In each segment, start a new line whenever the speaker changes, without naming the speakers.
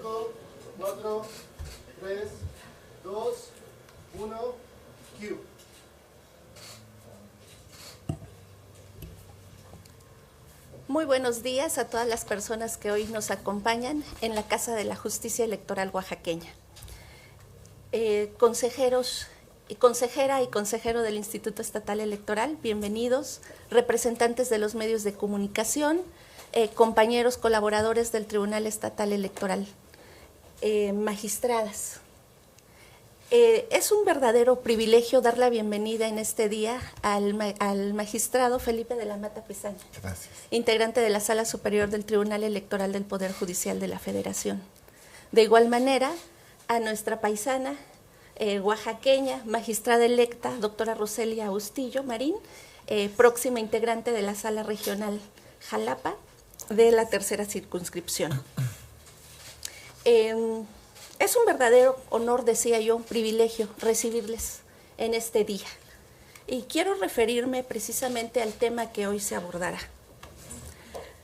5, 4, 3, 2, 1, cue.
Muy buenos días a todas las personas que hoy nos acompañan en la Casa de la Justicia Electoral oaxaqueña. Consejeros, consejera y consejero del Instituto Estatal Electoral, bienvenidos, representantes de los medios de comunicación, compañeros colaboradores del Tribunal Estatal Electoral, magistradas. Es un verdadero privilegio dar la bienvenida en este día al magistrado Felipe de la Mata Pisaña, integrante de la Sala Superior del Tribunal Electoral del Poder Judicial de la Federación. De igual manera, a nuestra paisana oaxaqueña, magistrada electa, doctora Roselia Bustillo Marín, próxima integrante de la Sala Regional Jalapa de la tercera circunscripción. Es un verdadero honor, decía yo, un privilegio recibirles en este día. Y quiero referirme precisamente al tema que hoy se abordará.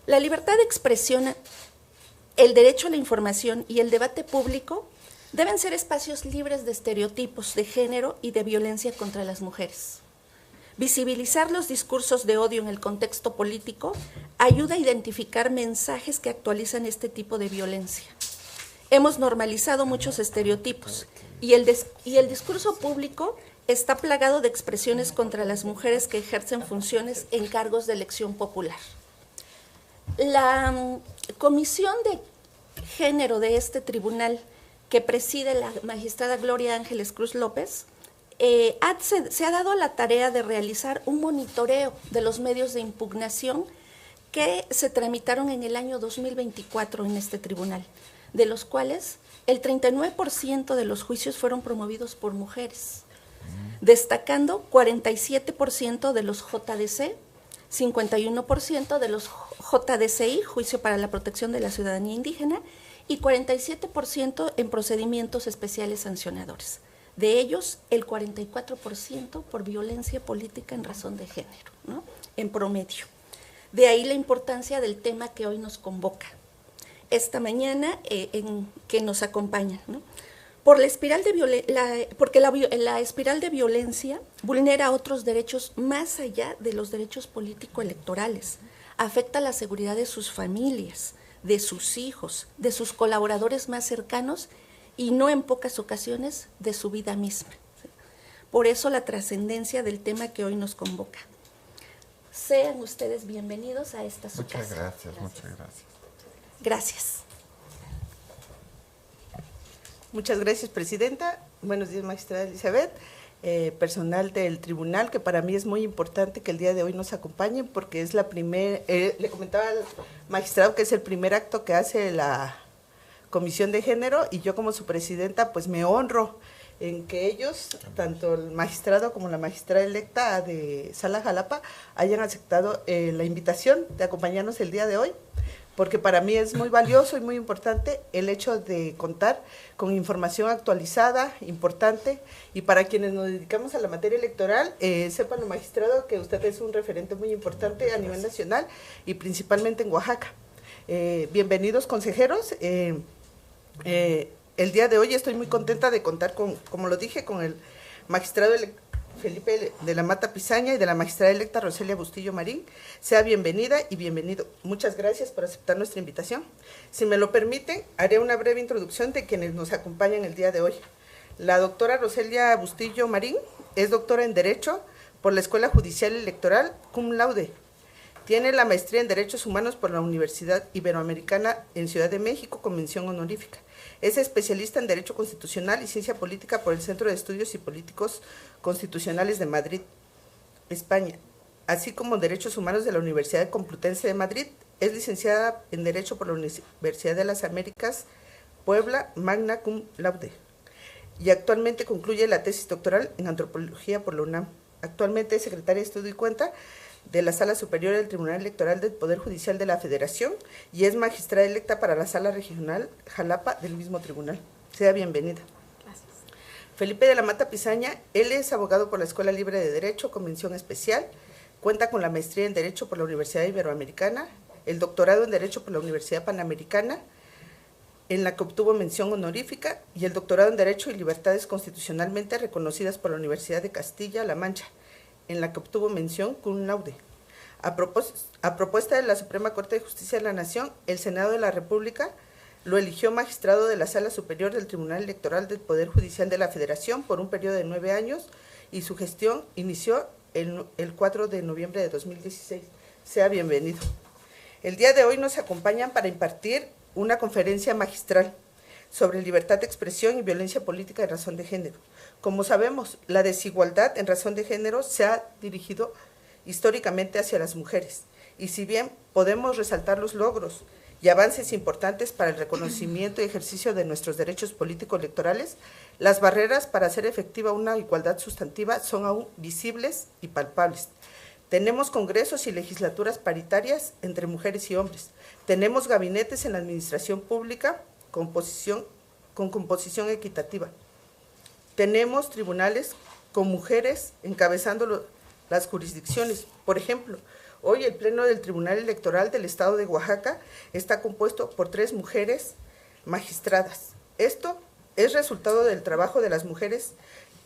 La libertad de expresión, el derecho a la información y el debate público deben ser espacios libres de estereotipos de género y de violencia contra las mujeres. Visibilizar los discursos de odio en el contexto político ayuda a identificar mensajes que actualizan este tipo de violencia. Hemos normalizado muchos estereotipos y el discurso público está plagado de expresiones contra las mujeres que ejercen funciones en cargos de elección popular. La Comisión de Género de este tribunal, que preside la magistrada Gloria Ángeles Cruz López, se ha dado la tarea de realizar un monitoreo de los medios de impugnación que se tramitaron en el año 2024 en este tribunal, de los cuales el 39% de los juicios fueron promovidos por mujeres, destacando 47% de los JDC, 51% de los JDCI, Juicio para la Protección de la Ciudadanía Indígena, y 47% en procedimientos especiales sancionadores. De ellos, el 44% por violencia política en razón de género, ¿no? En promedio. De ahí la importancia del tema que hoy nos convoca esta mañana, que nos acompañan, ¿no? Porque la espiral de violencia vulnera otros derechos más allá de los derechos político-electorales, afecta la seguridad de sus familias, de sus hijos, de sus colaboradores más cercanos y no en pocas ocasiones de su vida misma. Por eso la trascendencia del tema que hoy nos convoca. Sean ustedes bienvenidos a esta su casa.
Muchas gracias, muchas gracias.
Gracias.
Muchas gracias, presidenta. Buenos días, magistrada Elizabeth, personal del tribunal, que para mí es muy importante que el día de hoy nos acompañen porque es la primera, le comentaba al magistrado que es el primer acto que hace la Comisión de Género y yo como su presidenta pues me honro en que ellos, tanto el magistrado como la magistrada electa de Sala Jalapa, hayan aceptado la invitación de acompañarnos el día de hoy, porque para mí es muy valioso y muy importante el hecho de contar con información actualizada, importante, y para quienes nos dedicamos a la materia electoral, sepan los magistrados que usted es un referente muy importante a nivel nacional y principalmente en Oaxaca. Bienvenidos, consejeros. El día de hoy estoy muy contenta de contar con, como lo dije, con el magistrado Felipe de la Mata Pisaña y de la magistrada electa Roselia Bustillo Marín. Sea bienvenida y bienvenido. Muchas gracias por aceptar nuestra invitación. Si me lo permiten, haré una breve introducción de quienes nos acompañan el día de hoy. La doctora Roselia Bustillo Marín es doctora en Derecho por la Escuela Judicial Electoral cum laude. Tiene la maestría en Derechos Humanos por la Universidad Iberoamericana en Ciudad de México con mención honorífica. Es especialista en Derecho Constitucional y Ciencia Política por el Centro de Estudios y Políticos Constitucionales de Madrid, España, así como Derechos Humanos de la Universidad Complutense de Madrid. Es licenciada en Derecho por la Universidad de las Américas, Puebla, magna cum laude. Y actualmente concluye la tesis doctoral en Antropología por la UNAM. Actualmente es secretaria de Estudio y Cuenta de la Sala Superior del Tribunal Electoral del Poder Judicial de la Federación y es magistrada electa para la Sala Regional Jalapa del mismo tribunal. Sea bienvenida.
Gracias.
Felipe de la Mata Pisaña, él es abogado por la Escuela Libre de Derecho, Convención Especial, cuenta con la maestría en Derecho por la Universidad Iberoamericana, el doctorado en Derecho por la Universidad Panamericana, en la que obtuvo mención honorífica, y el doctorado en Derecho y Libertades constitucionalmente reconocidas por la Universidad de Castilla-La Mancha, en la que obtuvo mención cum laude. A propuesta de la Suprema Corte de Justicia de la Nación, el Senado de la República lo eligió magistrado de la Sala Superior del Tribunal Electoral del Poder Judicial de la Federación por un periodo de 9 años, y su gestión inició el 4 de noviembre de 2016. Sea bienvenido. El día de hoy nos acompañan para impartir una conferencia magistral sobre libertad de expresión y violencia política en razón de género. Como sabemos, la desigualdad en razón de género se ha dirigido históricamente hacia las mujeres, y si bien podemos resaltar los logros y avances importantes para el reconocimiento y ejercicio de nuestros derechos político-electorales, las barreras para hacer efectiva una igualdad sustantiva son aún visibles y palpables. Tenemos congresos y legislaturas paritarias entre mujeres y hombres. Tenemos gabinetes en la administración pública con composición equitativa. Tenemos tribunales con mujeres encabezando las jurisdicciones. Por ejemplo, hoy el Pleno del Tribunal Electoral del Estado de Oaxaca está compuesto por 3 mujeres magistradas. Esto es resultado del trabajo de las mujeres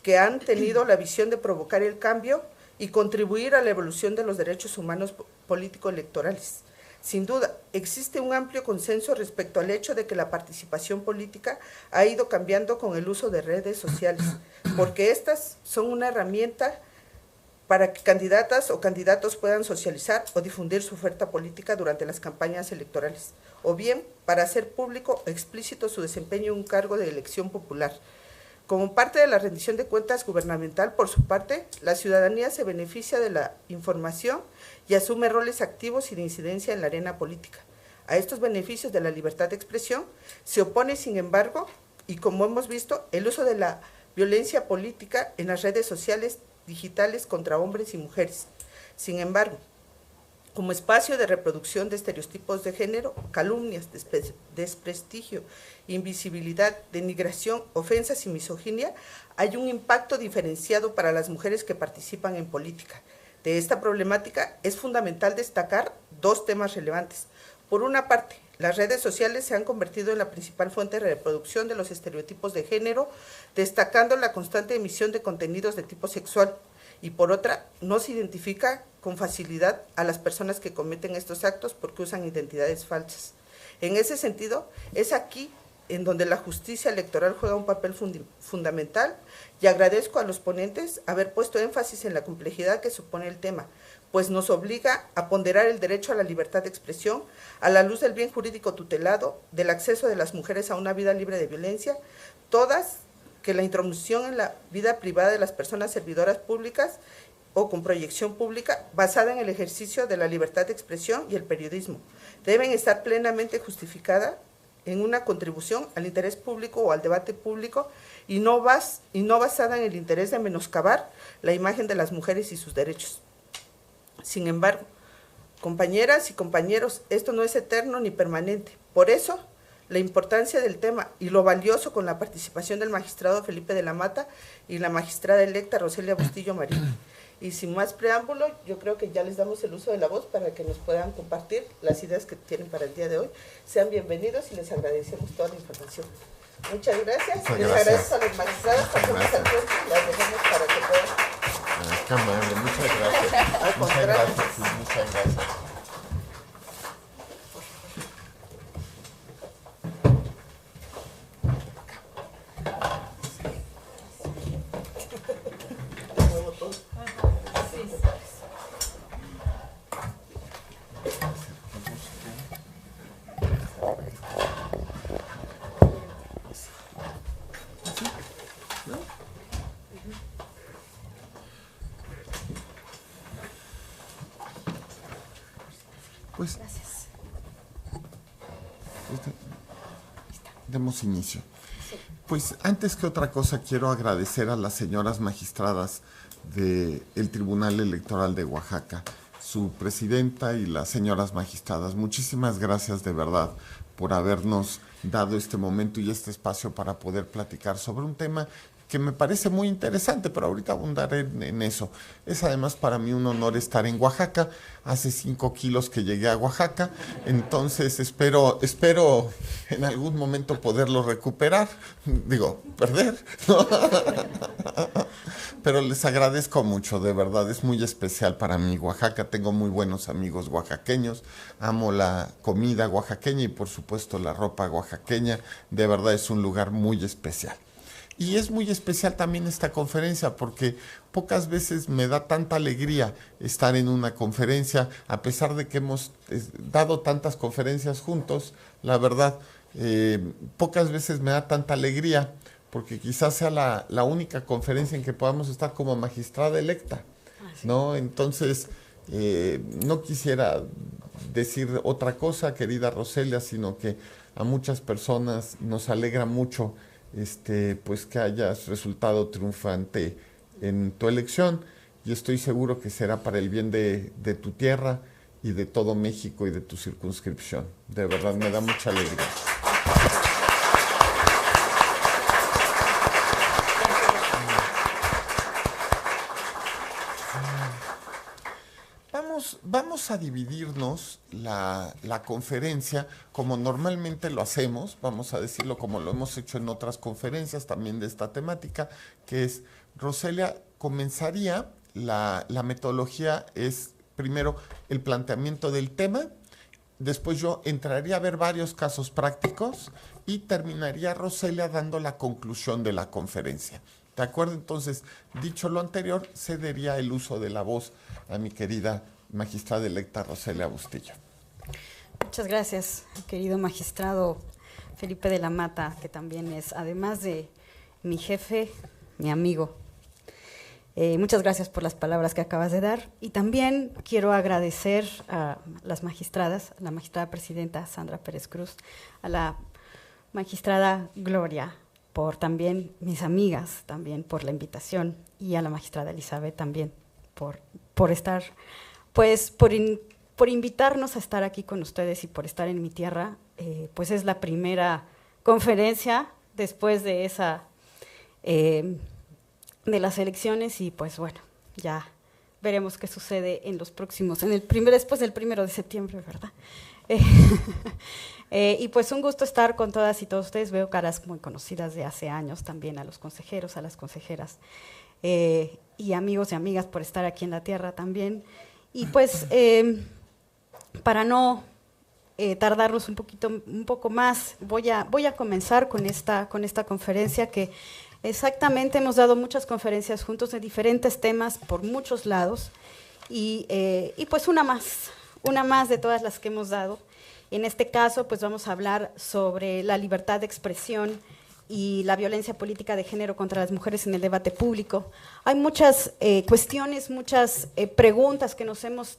que han tenido la visión de provocar el cambio y contribuir a la evolución de los derechos humanos político-electorales. Sin duda, existe un amplio consenso respecto al hecho de que la participación política ha ido cambiando con el uso de redes sociales, porque estas son una herramienta para que candidatas o candidatos puedan socializar o difundir su oferta política durante las campañas electorales, o bien para hacer público o explícito su desempeño en un cargo de elección popular. Como parte de la rendición de cuentas gubernamental, por su parte, la ciudadanía se beneficia de la información y asume roles activos y de incidencia en la arena política. A estos beneficios de la libertad de expresión se opone, sin embargo, y como hemos visto, el uso de la violencia política en las redes sociales digitales contra hombres y mujeres. Sin embargo, como espacio de reproducción de estereotipos de género, calumnias, desprestigio, invisibilidad, denigración, ofensas y misoginia, hay un impacto diferenciado para las mujeres que participan en política. De esta problemática es fundamental destacar 2 temas relevantes. Por una parte, las redes sociales se han convertido en la principal fuente de reproducción de los estereotipos de género, destacando la constante emisión de contenidos de tipo sexual. Y por otra, no se identifica con facilidad a las personas que cometen estos actos porque usan identidades falsas. En ese sentido, es aquí en donde la justicia electoral juega un papel fundamental, y agradezco a los ponentes haber puesto énfasis en la complejidad que supone el tema, pues nos obliga a ponderar el derecho a la libertad de expresión a la luz del bien jurídico tutelado, del acceso de las mujeres a una vida libre de violencia, todas que la intromisión en la vida privada de las personas servidoras públicas o con proyección pública basada en el ejercicio de la libertad de expresión y el periodismo deben estar plenamente justificada en una contribución al interés público o al debate público y no basada en el interés de menoscabar la imagen de las mujeres y sus derechos. Sin embargo, compañeras y compañeros, esto no es eterno ni permanente. Por eso, la importancia del tema y lo valioso con la participación del magistrado Felipe de la Mata y la magistrada electa Roselia Bustillo Marín. Y sin más preámbulo, yo creo que ya les damos el uso de la voz para que nos puedan compartir las ideas que tienen para el día de hoy. Sean bienvenidos y les agradecemos toda la información. Muchas gracias. Les agradezco a las magistradas por tomarse el tiempo y las dejamos para que puedan.
Qué amable, muchas gracias. Muchas gracias, sí, muchas gracias. Pues, demos inicio. Pues antes que otra cosa quiero agradecer a las señoras magistradas del Tribunal Electoral de Oaxaca, su presidenta y las señoras magistradas. Muchísimas gracias de verdad por habernos dado este momento y este espacio para poder platicar sobre un tema que me parece muy interesante, pero ahorita abundaré en eso. Es además para mí un honor estar en Oaxaca. Hace 5 kilos que llegué a Oaxaca, entonces espero en algún momento poderlo recuperar, digo, perder, ¿no? Pero les agradezco mucho, de verdad, es muy especial para mí Oaxaca. Tengo muy buenos amigos oaxaqueños, amo la comida oaxaqueña y por supuesto la ropa oaxaqueña. De verdad es un lugar muy especial. Y es muy especial también esta conferencia porque pocas veces me da tanta alegría estar en una conferencia, a pesar de que hemos dado tantas conferencias juntos, la verdad, pocas veces me da tanta alegría porque quizás sea la única conferencia en que podamos estar como magistrada electa, ¿no? Entonces, no quisiera decir otra cosa, querida Roselia, sino que a muchas personas nos alegra mucho pues que hayas resultado triunfante en tu elección y estoy seguro que será para el bien de tu tierra y de todo México y de tu circunscripción. De verdad me da mucha alegría. Vamos a dividirnos la conferencia como normalmente lo hacemos, vamos a decirlo como lo hemos hecho en otras conferencias también de esta temática, que es, Roselia comenzaría, la metodología es primero el planteamiento del tema, después yo entraría a ver varios casos prácticos y terminaría Roselia dando la conclusión de la conferencia. ¿De acuerdo? Entonces, dicho lo anterior, cedería el uso de la voz a mi querida magistrada electa Roselia Bustillo.
Muchas gracias, querido magistrado Felipe de la Mata, que también es, además de mi jefe, mi amigo. Muchas gracias por las palabras que acabas de dar. Y también quiero agradecer a las magistradas, a la magistrada presidenta Sandra Pérez Cruz, a la magistrada Gloria, por también mis amigas, también por la invitación, y a la magistrada Elizabeth también por estar, pues por invitarnos a estar aquí con ustedes y por estar en mi tierra. Pues es la primera conferencia después de esa, de las elecciones y pues bueno, ya veremos qué sucede en los próximos, después del 1 de septiembre, ¿verdad? Y pues un gusto estar con todas y todos ustedes. Veo caras muy conocidas de hace años también, a los consejeros, a las consejeras, y amigos y amigas por estar aquí en la tierra también. Y pues para no tardarnos un poco más, voy a comenzar con esta conferencia que exactamente hemos dado muchas conferencias juntos de diferentes temas por muchos lados y pues una más de todas las que hemos dado. En este caso, pues vamos a hablar sobre la libertad de expresión y la violencia política de género contra las mujeres en el debate público. Hay muchas cuestiones, muchas preguntas que nos hemos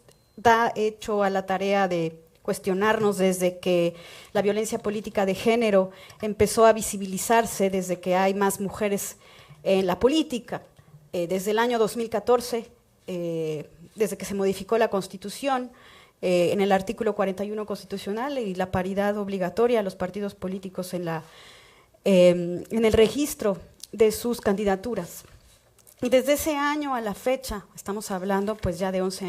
hecho a la tarea de cuestionarnos desde que la violencia política de género empezó a visibilizarse, desde que hay más mujeres en la política, desde el año 2014, desde que se modificó la Constitución, en el artículo 41 constitucional y la paridad obligatoria a los partidos políticos en el registro de sus candidaturas. Y desde ese año a la fecha, estamos hablando pues ya de 11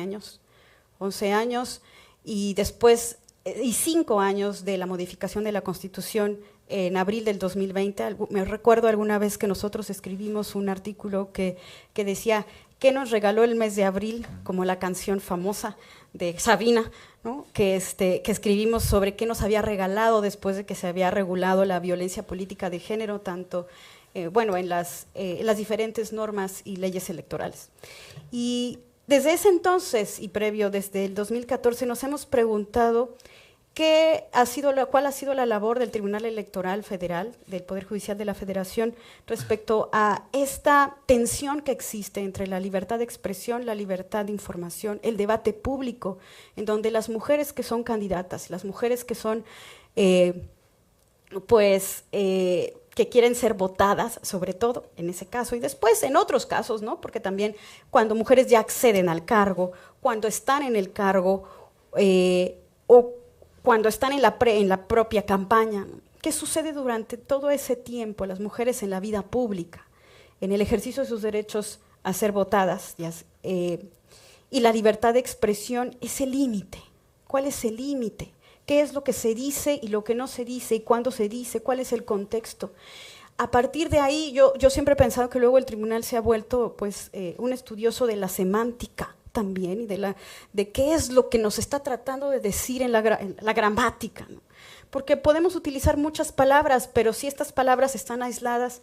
años y después, y 5 años de la modificación de la Constitución en abril del 2020. Me recuerdo alguna vez que nosotros escribimos un artículo que decía, ¿qué nos regaló el mes de abril? Como la canción famosa de Sabina, ¿no? que escribimos sobre qué nos había regalado después de que se había regulado la violencia política de género, tanto en las diferentes normas y leyes electorales. Y desde ese entonces y previo, desde el 2014, nos hemos preguntado cuál ha sido la labor del Tribunal Electoral Federal, del Poder Judicial de la Federación, respecto a esta tensión que existe entre la libertad de expresión, la libertad de información, el debate público, en donde las mujeres que son candidatas, las mujeres que son, que quieren ser votadas, sobre todo en ese caso, y después en otros casos, ¿no? Porque también cuando mujeres ya acceden al cargo, cuando están en el cargo, o cuando están en la propia campaña, ¿qué sucede durante todo ese tiempo las mujeres en la vida pública? en el ejercicio de sus derechos a ser votadas, y la libertad de expresión es el límite. ¿Cuál es el límite? ¿Qué es lo que se dice y lo que no se dice? ¿Y cuándo se dice? ¿Cuál es el contexto? A partir de ahí, yo siempre he pensado que luego el tribunal se ha vuelto pues, un estudioso de la semántica también, y de qué es lo que nos está tratando de decir en la gramática, ¿no? Porque podemos utilizar muchas palabras, pero si estas palabras están aisladas,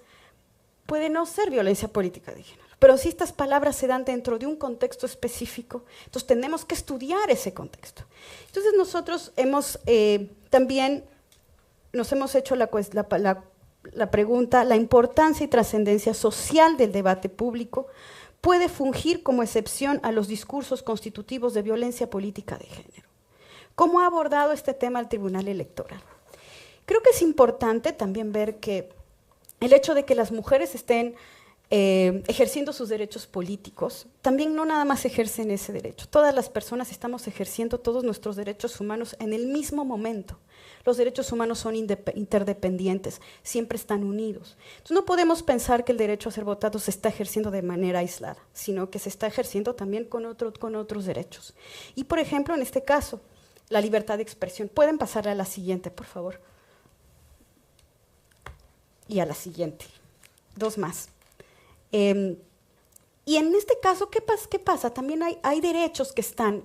puede no ser violencia política de género. Pero si estas palabras se dan dentro de un contexto específico, entonces tenemos que estudiar ese contexto. Entonces nosotros también nos hemos hecho la pregunta: la importancia y trascendencia social del debate público puede fungir como excepción a los discursos constitutivos de violencia política de género. ¿Cómo ha abordado este tema el Tribunal Electoral? Creo que es importante también ver que el hecho de que las mujeres estén ejerciendo sus derechos políticos, también no nada más ejercen ese derecho. Todas las personas estamos ejerciendo todos nuestros derechos humanos en el mismo momento. Los derechos humanos son interdependientes, siempre están unidos. Entonces no podemos pensar que el derecho a ser votado se está ejerciendo de manera aislada, sino que se está ejerciendo también con otros derechos. Y por ejemplo, en este caso, la libertad de expresión. Pueden pasarle a la siguiente, por favor. Y a la siguiente. 2 más. Y en este caso, ¿qué pasa? También hay derechos que están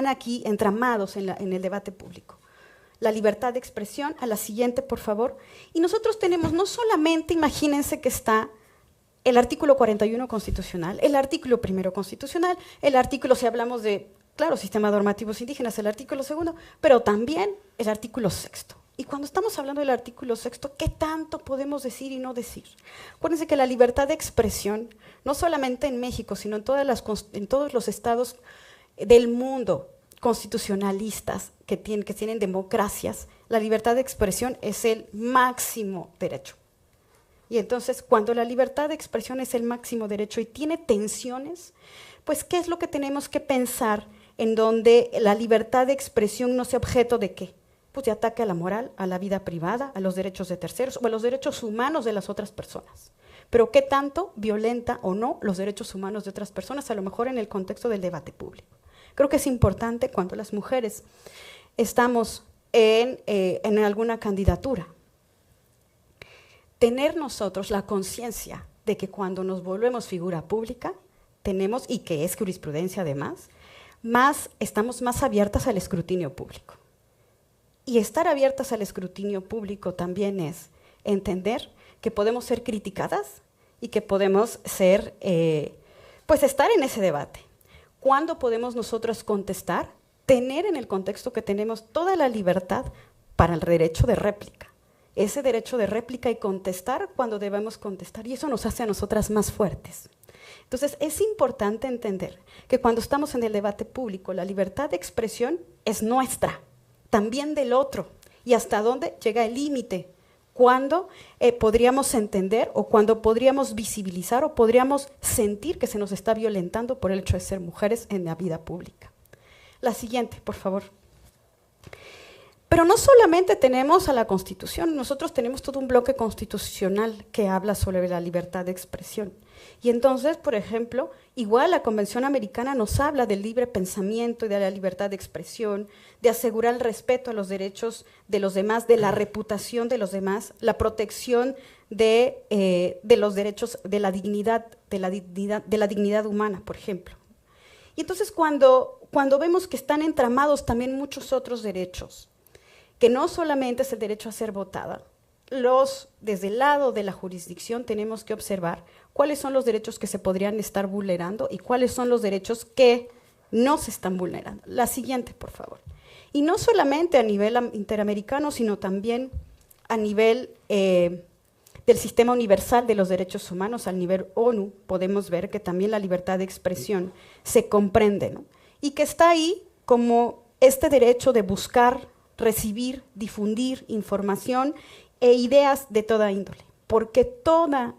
aquí entramados en el debate público. La libertad de expresión, a la siguiente, por favor. Y nosotros tenemos no solamente, imagínense que está el artículo 41 constitucional, el artículo 1 constitucional, el artículo, si hablamos de, claro, sistema normativos indígenas, el artículo 2, pero también el artículo 6. Y cuando estamos hablando del artículo 6, ¿qué tanto podemos decir y no decir? Acuérdense que la libertad de expresión, no solamente en México, sino en todos los estados del mundo constitucionalistas que tienen democracias, la libertad de expresión es el máximo derecho. Y entonces, cuando la libertad de expresión es el máximo derecho y tiene tensiones, pues, ¿qué es lo que tenemos que pensar en donde la libertad de expresión no sea objeto de qué? Pues de ataque a la moral, a la vida privada, a los derechos de terceros o a los derechos humanos de las otras personas. Pero ¿qué tanto violenta o no los derechos humanos de otras personas, a lo mejor en el contexto del debate público? Creo que es importante cuando las mujeres estamos en alguna candidatura, tener nosotros la conciencia de que cuando nos volvemos figura pública, tenemos, y que es jurisprudencia además, estamos más abiertas al escrutinio público. Y estar abiertas al escrutinio público también es entender que podemos ser criticadas y que podemos ser, pues estar en ese debate. ¿Cuándo podemos nosotros contestar? Tener en el contexto que tenemos toda la libertad para el derecho de réplica. Ese derecho de réplica y contestar cuando debemos contestar. Y eso nos hace a nosotras más fuertes. Entonces, es importante entender que cuando estamos en el debate público, la libertad de expresión es nuestra, también del otro, y hasta dónde llega el límite, cuando podríamos entender o cuando podríamos visibilizar o podríamos sentir que se nos está violentando por el hecho de ser mujeres en la vida pública. La siguiente, por favor. Pero no solamente tenemos a la Constitución, nosotros tenemos todo un bloque constitucional que habla sobre la libertad de expresión. Y entonces, por ejemplo, igual la Convención Americana nos habla del libre pensamiento y de la libertad de expresión, de asegurar el respeto a los derechos de los demás, de la reputación de los demás, la protección de los derechos, de la dignidad humana, por ejemplo. Y entonces cuando vemos que están entramados también muchos otros derechos, que no solamente es el derecho a ser votada, desde el lado de la jurisdicción tenemos que observar cuáles son los derechos que se podrían estar vulnerando y cuáles son los derechos que no se están vulnerando. La siguiente, por favor. Y no solamente a nivel interamericano, sino también a nivel del Sistema Universal de los Derechos Humanos, al nivel ONU, podemos ver que también la libertad de expresión se comprende, ¿no? Y que está ahí como este derecho de buscar, recibir, difundir información e ideas de toda índole, porque toda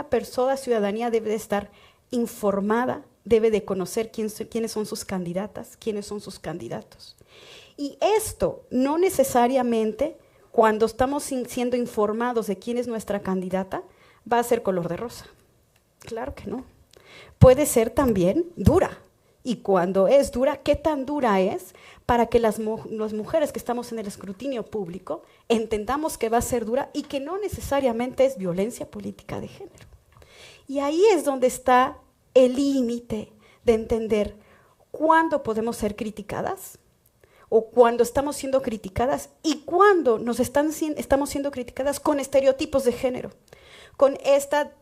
persona, ciudadanía debe de estar informada, debe de conocer quiénes son sus candidatas, quiénes son sus candidatos. Y esto no necesariamente, cuando estamos siendo informados de quién es nuestra candidata, va a ser color de rosa. Claro que no. Puede ser también dura. Y cuando es dura, ¿qué tan dura es para que las mujeres que estamos en el escrutinio público entendamos que va a ser dura y que no necesariamente es violencia política de género? Y ahí es donde está el límite de entender cuándo podemos ser criticadas o cuando estamos siendo criticadas y cuándo estamos siendo criticadas con estereotipos de género, con esta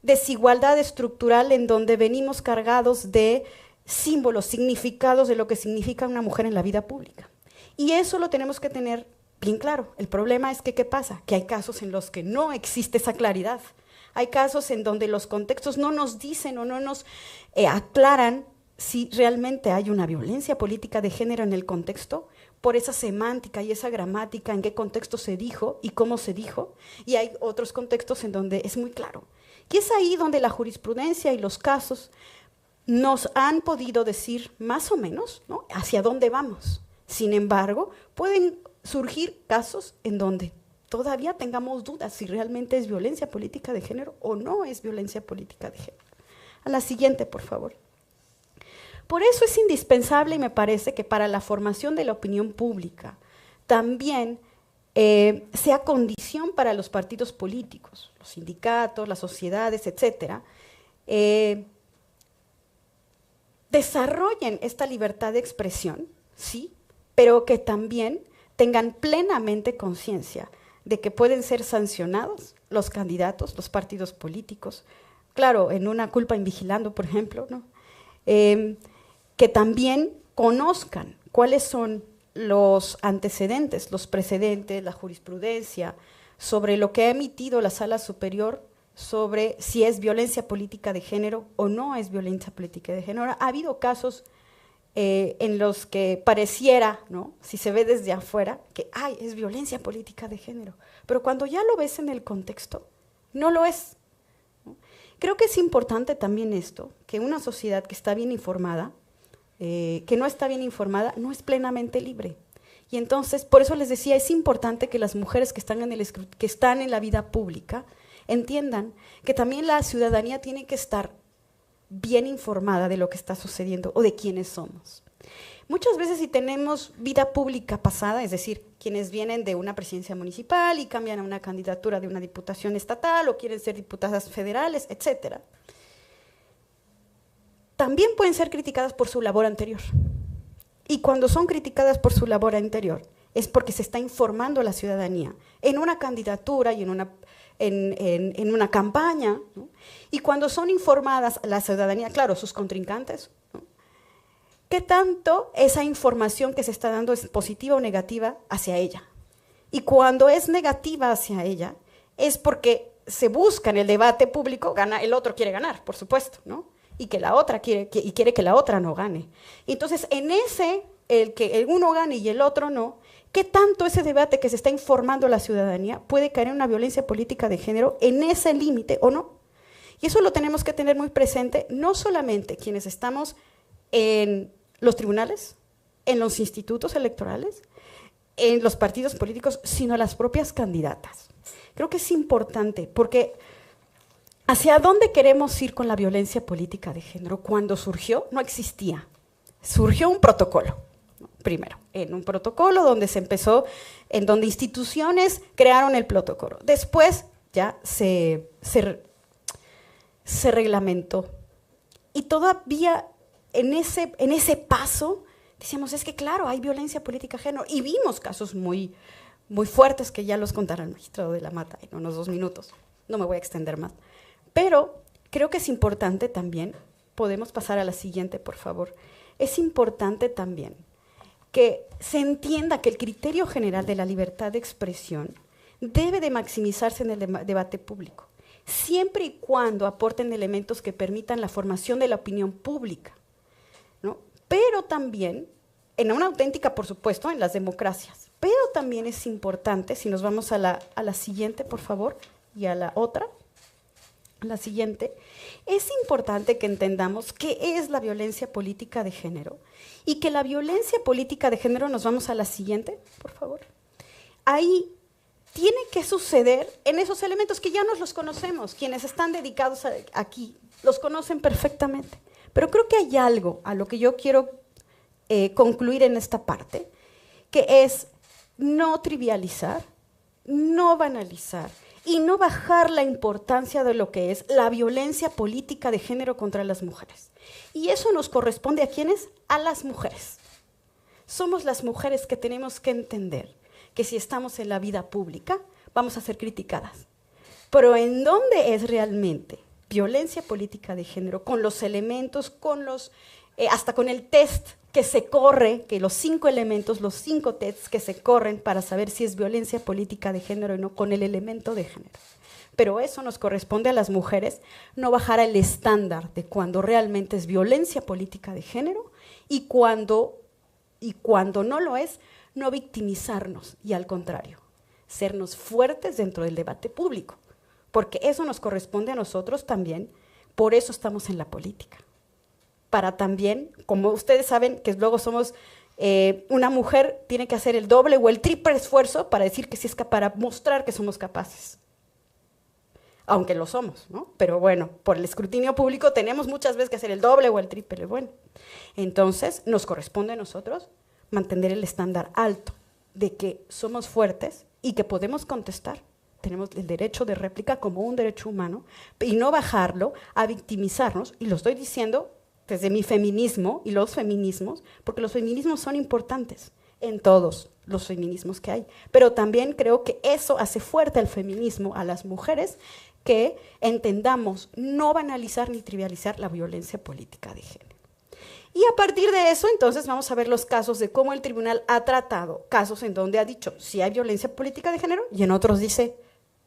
desigualdad estructural en donde venimos cargados de símbolos, significados de lo que significa una mujer en la vida pública. Y eso lo tenemos que tener bien claro. El problema es que, ¿qué pasa? Que hay casos en los que no existe esa claridad. Hay casos en donde los contextos no nos dicen o no nos aclaran si realmente hay una violencia política de género en el contexto, por esa semántica y esa gramática, en qué contexto se dijo y cómo se dijo, y hay otros contextos en donde es muy claro. Y es ahí donde la jurisprudencia y los casos nos han podido decir más o menos, ¿no?, hacia dónde vamos. Sin embargo, pueden surgir casos en donde todavía tengamos dudas si realmente es violencia política de género o no es violencia política de género. A la siguiente, por favor. Por eso es indispensable, y me parece que para la formación de la opinión pública también sea condición para los partidos políticos, los sindicatos, las sociedades, etcétera, desarrollen esta libertad de expresión, sí, pero que también tengan plenamente conciencia de que pueden ser sancionados los candidatos, los partidos políticos, claro, en una culpa in vigilando, por ejemplo, ¿no? Que también conozcan cuáles son los antecedentes, los precedentes, la jurisprudencia sobre lo que ha emitido la Sala Superior sobre si es violencia política de género o no es violencia política de género. Ha habido casos en los que pareciera, ¿no?, si se ve desde afuera, que ay, es violencia política de género, pero cuando ya lo ves en el contexto, no lo es, ¿no? Creo que es importante también esto, que una sociedad que está bien informada, que no está bien informada, no es plenamente libre. Y entonces, por eso les decía, es importante que las mujeres que están en la vida pública entiendan que también la ciudadanía tiene que estar bien informada de lo que está sucediendo o de quiénes somos. Muchas veces si tenemos vida pública pasada, es decir, quienes vienen de una presidencia municipal y cambian a una candidatura de una diputación estatal o quieren ser diputadas federales, etcétera, también pueden ser criticadas por su labor anterior. Y cuando son criticadas por su labor anterior, es porque se está informando a la ciudadanía en una candidatura y en una campaña, ¿no? Y cuando son informadas la ciudadanía, claro, sus contrincantes, ¿no?, ¿qué tanto esa información que se está dando es positiva o negativa hacia ella? Y cuando es negativa hacia ella, es porque se busca en el debate público, el otro quiere ganar, por supuesto, ¿no?, y que la otra quiere que la otra no gane. Entonces, en ese, el que el uno gane y el otro no, ¿qué tanto ese debate que se está informando a la ciudadanía puede caer en una violencia política de género en ese límite o no? Y eso lo tenemos que tener muy presente, no solamente quienes estamos en los tribunales, en los institutos electorales, en los partidos políticos, sino las propias candidatas. Creo que es importante, porque ¿hacia dónde queremos ir con la violencia política de género? Cuando surgió, no existía. Surgió un protocolo. Primero, en un protocolo donde se empezó, en donde instituciones crearon el protocolo. Después ya se reglamentó. Y todavía en ese paso, decíamos, es que claro, hay violencia política de género. Y vimos casos muy, muy fuertes que ya los contará el magistrado de la Mata en unos 2 minutos. No me voy a extender más. Pero creo que es importante también, podemos pasar a la siguiente, por favor. Es importante también que se entienda que el criterio general de la libertad de expresión debe de maximizarse en el debate público, siempre y cuando aporten elementos que permitan la formación de la opinión pública, ¿no? Pero también, en una auténtica, por supuesto, en las democracias, pero también es importante, si nos vamos a la siguiente, por favor, y a la otra, la siguiente, es importante que entendamos qué es la violencia política de género y que la violencia política de género, nos vamos a la siguiente, por favor. Ahí tiene que suceder en esos elementos que ya nos los conocemos. Quienes están dedicados aquí los conocen perfectamente. Pero creo que hay algo a lo que yo quiero concluir en esta parte, que es no trivializar, no banalizar y no bajar la importancia de lo que es la violencia política de género contra las mujeres. Y eso nos corresponde ¿a quiénes? A las mujeres. Somos las mujeres que tenemos que entender que si estamos en la vida pública vamos a ser criticadas. Pero ¿en dónde es realmente violencia política de género? Con los elementos, hasta con el test que se corre, que los 5 elementos, los 5 tests que se corren para saber si es violencia política de género o no, con el elemento de género. Pero eso nos corresponde a las mujeres, no bajar el estándar de cuando realmente es violencia política de género y cuando no lo es, no victimizarnos y al contrario, sernos fuertes dentro del debate público, porque eso nos corresponde a nosotros también, por eso estamos en la política. Para también, como ustedes saben, que luego somos, una mujer tiene que hacer el doble o el triple esfuerzo para decir que sí es para mostrar que somos capaces. Aunque lo somos, ¿no? Pero bueno, por el escrutinio público tenemos muchas veces que hacer el doble o el triple. Bueno, entonces nos corresponde a nosotros mantener el estándar alto de que somos fuertes y que podemos contestar. Tenemos el derecho de réplica como un derecho humano y no bajarlo a victimizarnos, y lo estoy diciendo desde mi feminismo y los feminismos, porque los feminismos son importantes en todos los feminismos que hay, pero también creo que eso hace fuerte al feminismo, a las mujeres, que entendamos no banalizar ni trivializar la violencia política de género. Y a partir de eso, entonces, vamos a ver los casos de cómo el tribunal ha tratado casos en donde ha dicho sí hay violencia política de género y en otros dice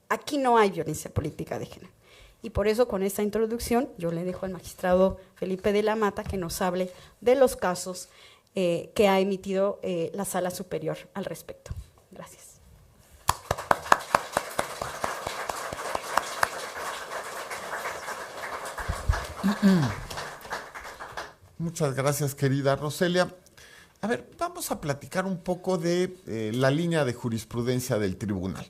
aquí no hay violencia política de género. Y por eso, con esta introducción, yo le dejo al magistrado Felipe de la Mata que nos hable de los casos que ha emitido la Sala Superior al respecto. Gracias.
Muchas gracias, querida Roselia. A ver, vamos a platicar un poco de la línea de jurisprudencia del tribunal.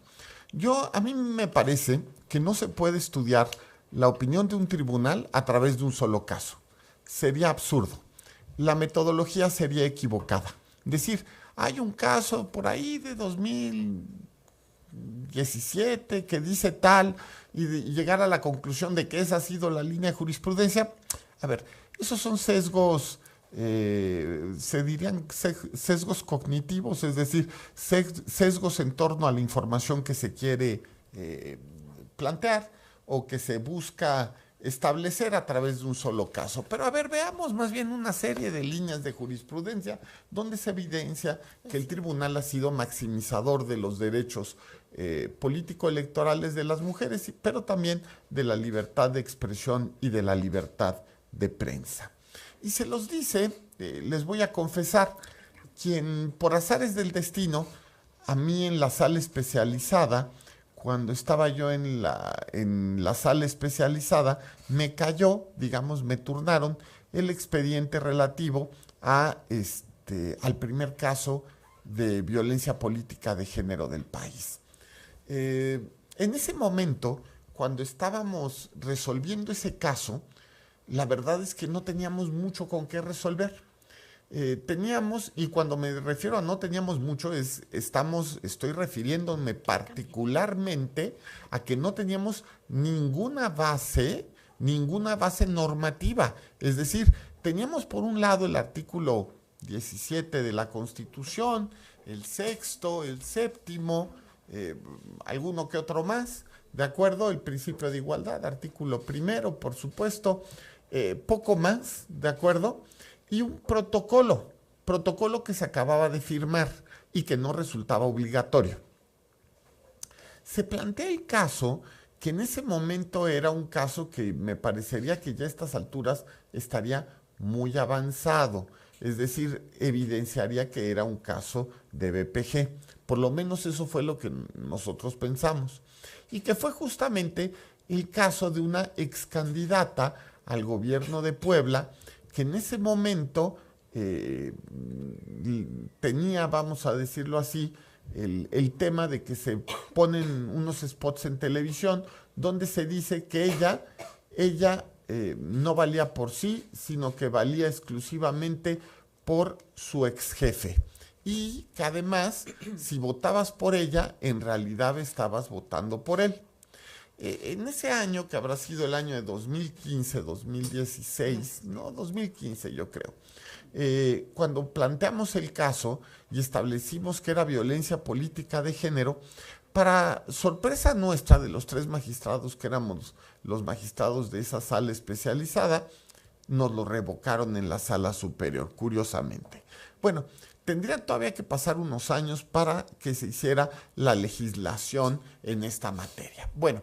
A mí me parece que no se puede estudiar la opinión de un tribunal a través de un solo caso. Sería absurdo. La metodología sería equivocada. Decir, hay un caso por ahí de 2017 que dice tal y llegar a la conclusión de que esa ha sido la línea de jurisprudencia. A ver, esos son sesgos, se dirían sesgos cognitivos, es decir, sesgos en torno a la información que se quiere plantear o que se busca establecer a través de un solo caso. Pero a ver, veamos más bien una serie de líneas de jurisprudencia donde se evidencia que el tribunal ha sido maximizador de los derechos político-electorales de las mujeres, pero también de la libertad de expresión y de la libertad de prensa. Y se los dice, les voy a confesar, quien por azares del destino, a mí en la sala especializada, cuando estaba yo en la sala especializada, me cayó, digamos, me turnaron el expediente relativo al primer caso de violencia política de género del país. En ese momento, cuando estábamos resolviendo ese caso, la verdad es que no teníamos mucho con qué resolver. Teníamos, y cuando me refiero a no teníamos mucho, estoy refiriéndome particularmente a que no teníamos ninguna base normativa. Es decir, teníamos por un lado el artículo 17 de la Constitución, el sexto, el séptimo, alguno que otro más, ¿de acuerdo? El principio de igualdad, artículo primero, por supuesto, poco más, ¿de acuerdo? Y un protocolo que se acababa de firmar y que no resultaba obligatorio. Se plantea el caso que en ese momento era un caso que me parecería que ya a estas alturas estaría muy avanzado, es decir, evidenciaría que era un caso de BPG. Por lo menos eso fue lo que nosotros pensamos. Y que fue justamente el caso de una excandidata al gobierno de Puebla, que en ese momento tenía, vamos a decirlo así, el tema de que se ponen unos spots en televisión donde se dice que ella no valía por sí, sino que valía exclusivamente por su ex jefe. Y que además, si votabas por ella, en realidad estabas votando por él. En ese año, que habrá sido el año de 2015, 2016, no, 2015 yo creo, cuando planteamos el caso y establecimos que era violencia política de género, para sorpresa nuestra de los 3 magistrados que éramos los magistrados de esa sala especializada, nos lo revocaron en la sala superior, curiosamente. Bueno, tendría todavía que pasar unos años para que se hiciera la legislación en esta materia. Bueno,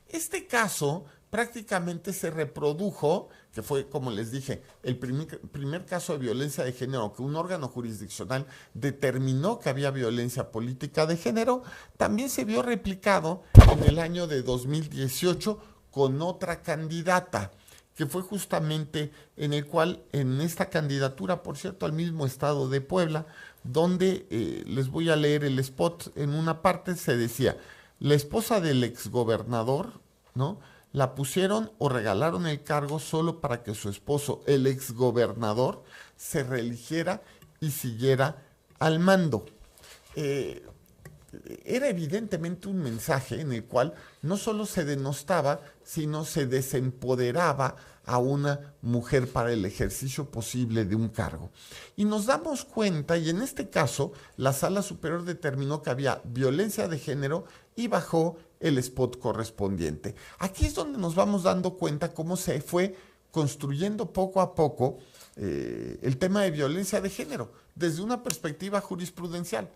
este caso prácticamente se reprodujo, que fue, como les dije, el primer caso de violencia de género, que un órgano jurisdiccional determinó que había violencia política de género, también se vio replicado en el año de 2018 con otra candidata, que fue justamente en el cual, en esta candidatura, por cierto, al mismo estado de Puebla, donde les voy a leer el spot, en una parte se decía: la esposa del exgobernador, ¿no?, la pusieron o regalaron el cargo solo para que su esposo, el exgobernador, se reeligiera y siguiera al mando. Era evidentemente un mensaje en el cual no solo se denostaba, sino se desempoderaba a una mujer para el ejercicio posible de un cargo. Y nos damos cuenta, y en este caso, la Sala Superior determinó que había violencia de género y bajó el spot correspondiente. Aquí es donde nos vamos dando cuenta cómo se fue construyendo poco a poco el tema de violencia de género, desde una perspectiva jurisprudencial.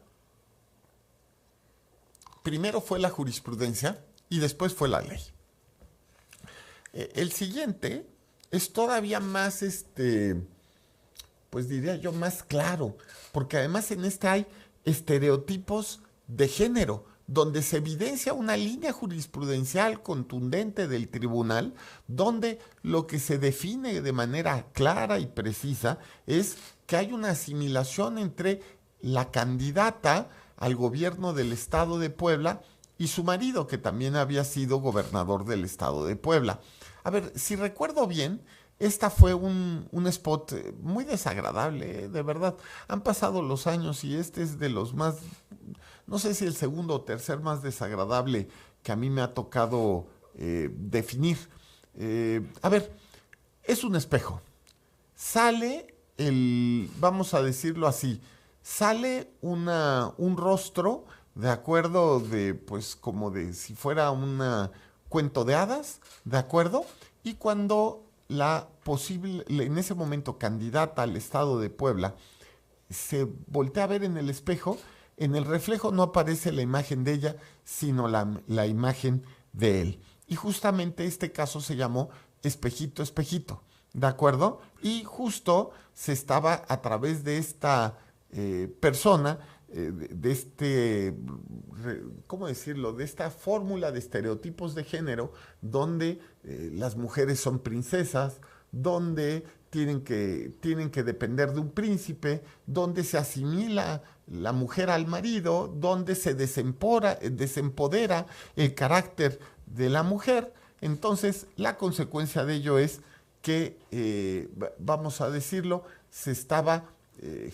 Primero fue la jurisprudencia y después fue la ley. El siguiente es todavía más, pues diría yo, más claro, porque además en este hay estereotipos de género, donde se evidencia una línea jurisprudencial contundente del tribunal, donde lo que se define de manera clara y precisa es que hay una asimilación entre la candidata al gobierno del estado de Puebla y su marido, que también había sido gobernador del estado de Puebla. A ver, si recuerdo bien, esta fue un spot muy desagradable, de verdad. Han pasado los años y este es de los más, no sé si el segundo o tercer más desagradable que a mí me ha tocado definir. A ver, es un espejo. Sale vamos a decirlo así, sale un rostro, de acuerdo, pues como de si fuera un cuento de hadas, ¿de acuerdo? Y cuando la posible, en ese momento, candidata al estado de Puebla, se voltea a ver en el espejo, en el reflejo no aparece la imagen de ella, sino la imagen de él. Y justamente este caso se llamó Espejito, Espejito, ¿de acuerdo? Y justo se estaba a través de esta persona, ¿cómo decirlo?, de esta fórmula de estereotipos de género, donde las mujeres son princesas, donde tienen que depender de un príncipe, donde se asimila la mujer al marido, donde se desempodera el carácter de la mujer. Entonces, la consecuencia de ello es que, vamos a decirlo, se estaba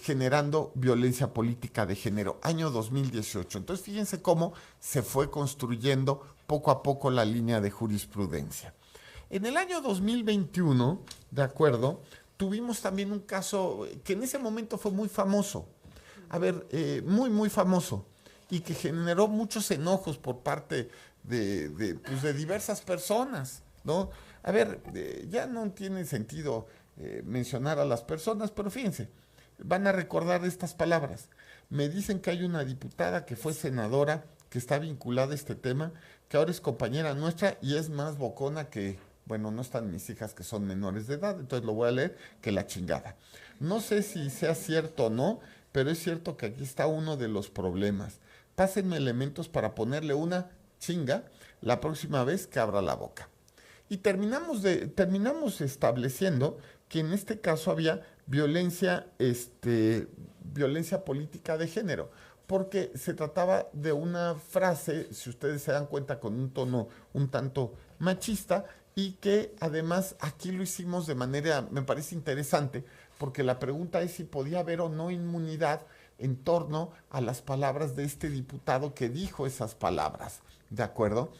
generando violencia política de género, año 2018. Entonces, fíjense cómo se fue construyendo poco a poco la línea de jurisprudencia. En el año 2021, de acuerdo, tuvimos también un caso que en ese momento fue muy famoso, muy, muy famoso, y que generó muchos enojos por parte de diversas personas, ¿no? A ver, ya no tiene sentido mencionar a las personas, pero fíjense, van a recordar estas palabras. Me dicen que hay una diputada que fue senadora, que está vinculada a este tema, que ahora es compañera nuestra y es más bocona que, bueno, no están mis hijas que son menores de edad, entonces lo voy a leer, que la chingada. No sé si sea cierto o no, pero es cierto que aquí está uno de los problemas. Pásenme elementos para ponerle una chinga la próxima vez que abra la boca. Y terminamos estableciendo que en este caso había violencia política de género, porque se trataba de una frase, si ustedes se dan cuenta, con un tono un tanto machista, y que además aquí lo hicimos de manera, me parece interesante, porque la pregunta es si podía haber o no inmunidad en torno a las palabras de este diputado que dijo esas palabras, ¿de acuerdo?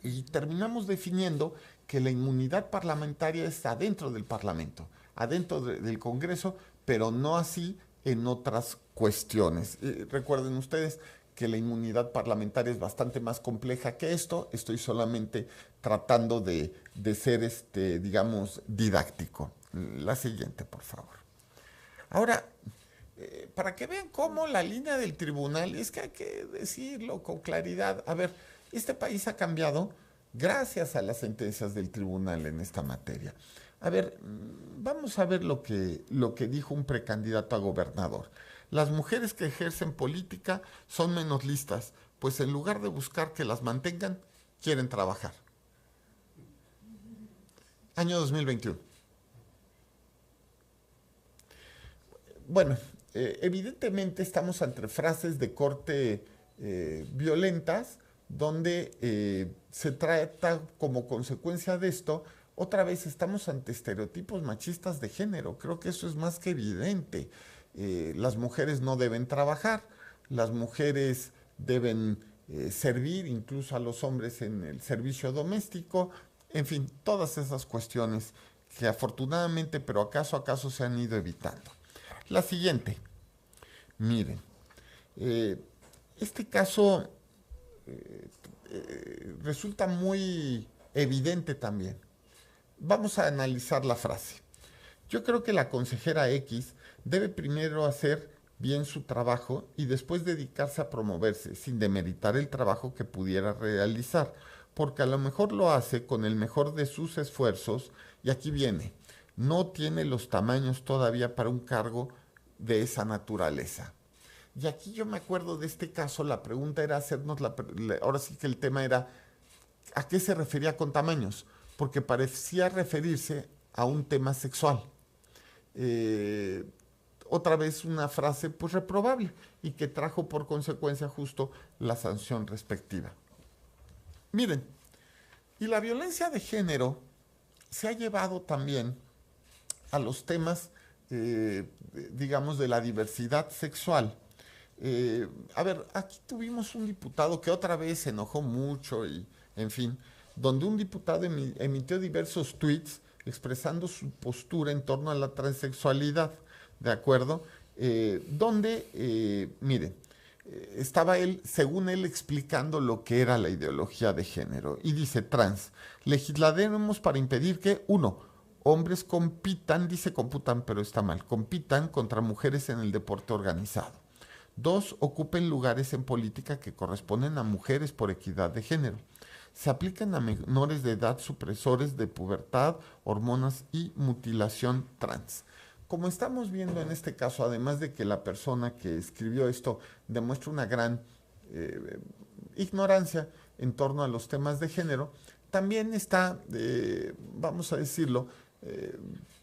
Y terminamos definiendo que la inmunidad parlamentaria está adentro del Parlamento, adentro del Congreso, pero no así en otras cuestiones. Recuerden ustedes que la inmunidad parlamentaria es bastante más compleja que esto. Estoy solamente tratando de ser, digamos, didáctico. La siguiente, por favor. Ahora, para que vean cómo la línea del tribunal, es que hay que decirlo con claridad. A ver, este país ha cambiado gracias a las sentencias del tribunal en esta materia. A ver, vamos a ver lo que dijo un precandidato a gobernador. Las mujeres que ejercen política son menos listas, pues en lugar de buscar que las mantengan, quieren trabajar. Año 2021. Bueno, evidentemente estamos ante frases de corte violentas, donde se trata como consecuencia de esto, otra vez estamos ante estereotipos machistas de género. Creo que eso es más que evidente. Las mujeres no deben trabajar, las mujeres deben servir incluso a los hombres en el servicio doméstico, en fin, todas esas cuestiones que afortunadamente, pero acaso a caso se han ido evitando. La siguiente, miren, este caso resulta muy evidente también. Vamos a analizar la frase. Yo creo que la consejera X debe primero hacer bien su trabajo y después dedicarse a promoverse, sin demeritar el trabajo que pudiera realizar, porque a lo mejor lo hace con el mejor de sus esfuerzos, y aquí viene, no tiene los tamaños todavía para un cargo de esa naturaleza. Y aquí yo me acuerdo de este caso, la pregunta era hacernos, ahora sí que el tema era, ¿a qué se refería con tamaños? Porque parecía referirse a un tema sexual. Otra vez una frase pues reprobable y que trajo por consecuencia justo la sanción respectiva. Miren, y la violencia de género se ha llevado también a los temas, digamos, de la diversidad sexual. A ver, aquí tuvimos un diputado que otra vez se enojó mucho y, en fin, donde un diputado emitió diversos tweets expresando su postura en torno a la transexualidad, ¿de acuerdo? Miren, estaba él, según él, explicando lo que era la ideología de género. Y dice, legislaremos para impedir que, 1, hombres compitan, dice computan, pero está mal, compitan contra mujeres en el deporte organizado. 2, ocupen lugares en política que corresponden a mujeres por equidad de género. Se aplican a menores de edad supresores de pubertad, hormonas y mutilación trans. Como estamos viendo en este caso, además de que la persona que escribió esto demuestra una gran ignorancia en torno a los temas de género, también está, vamos a decirlo,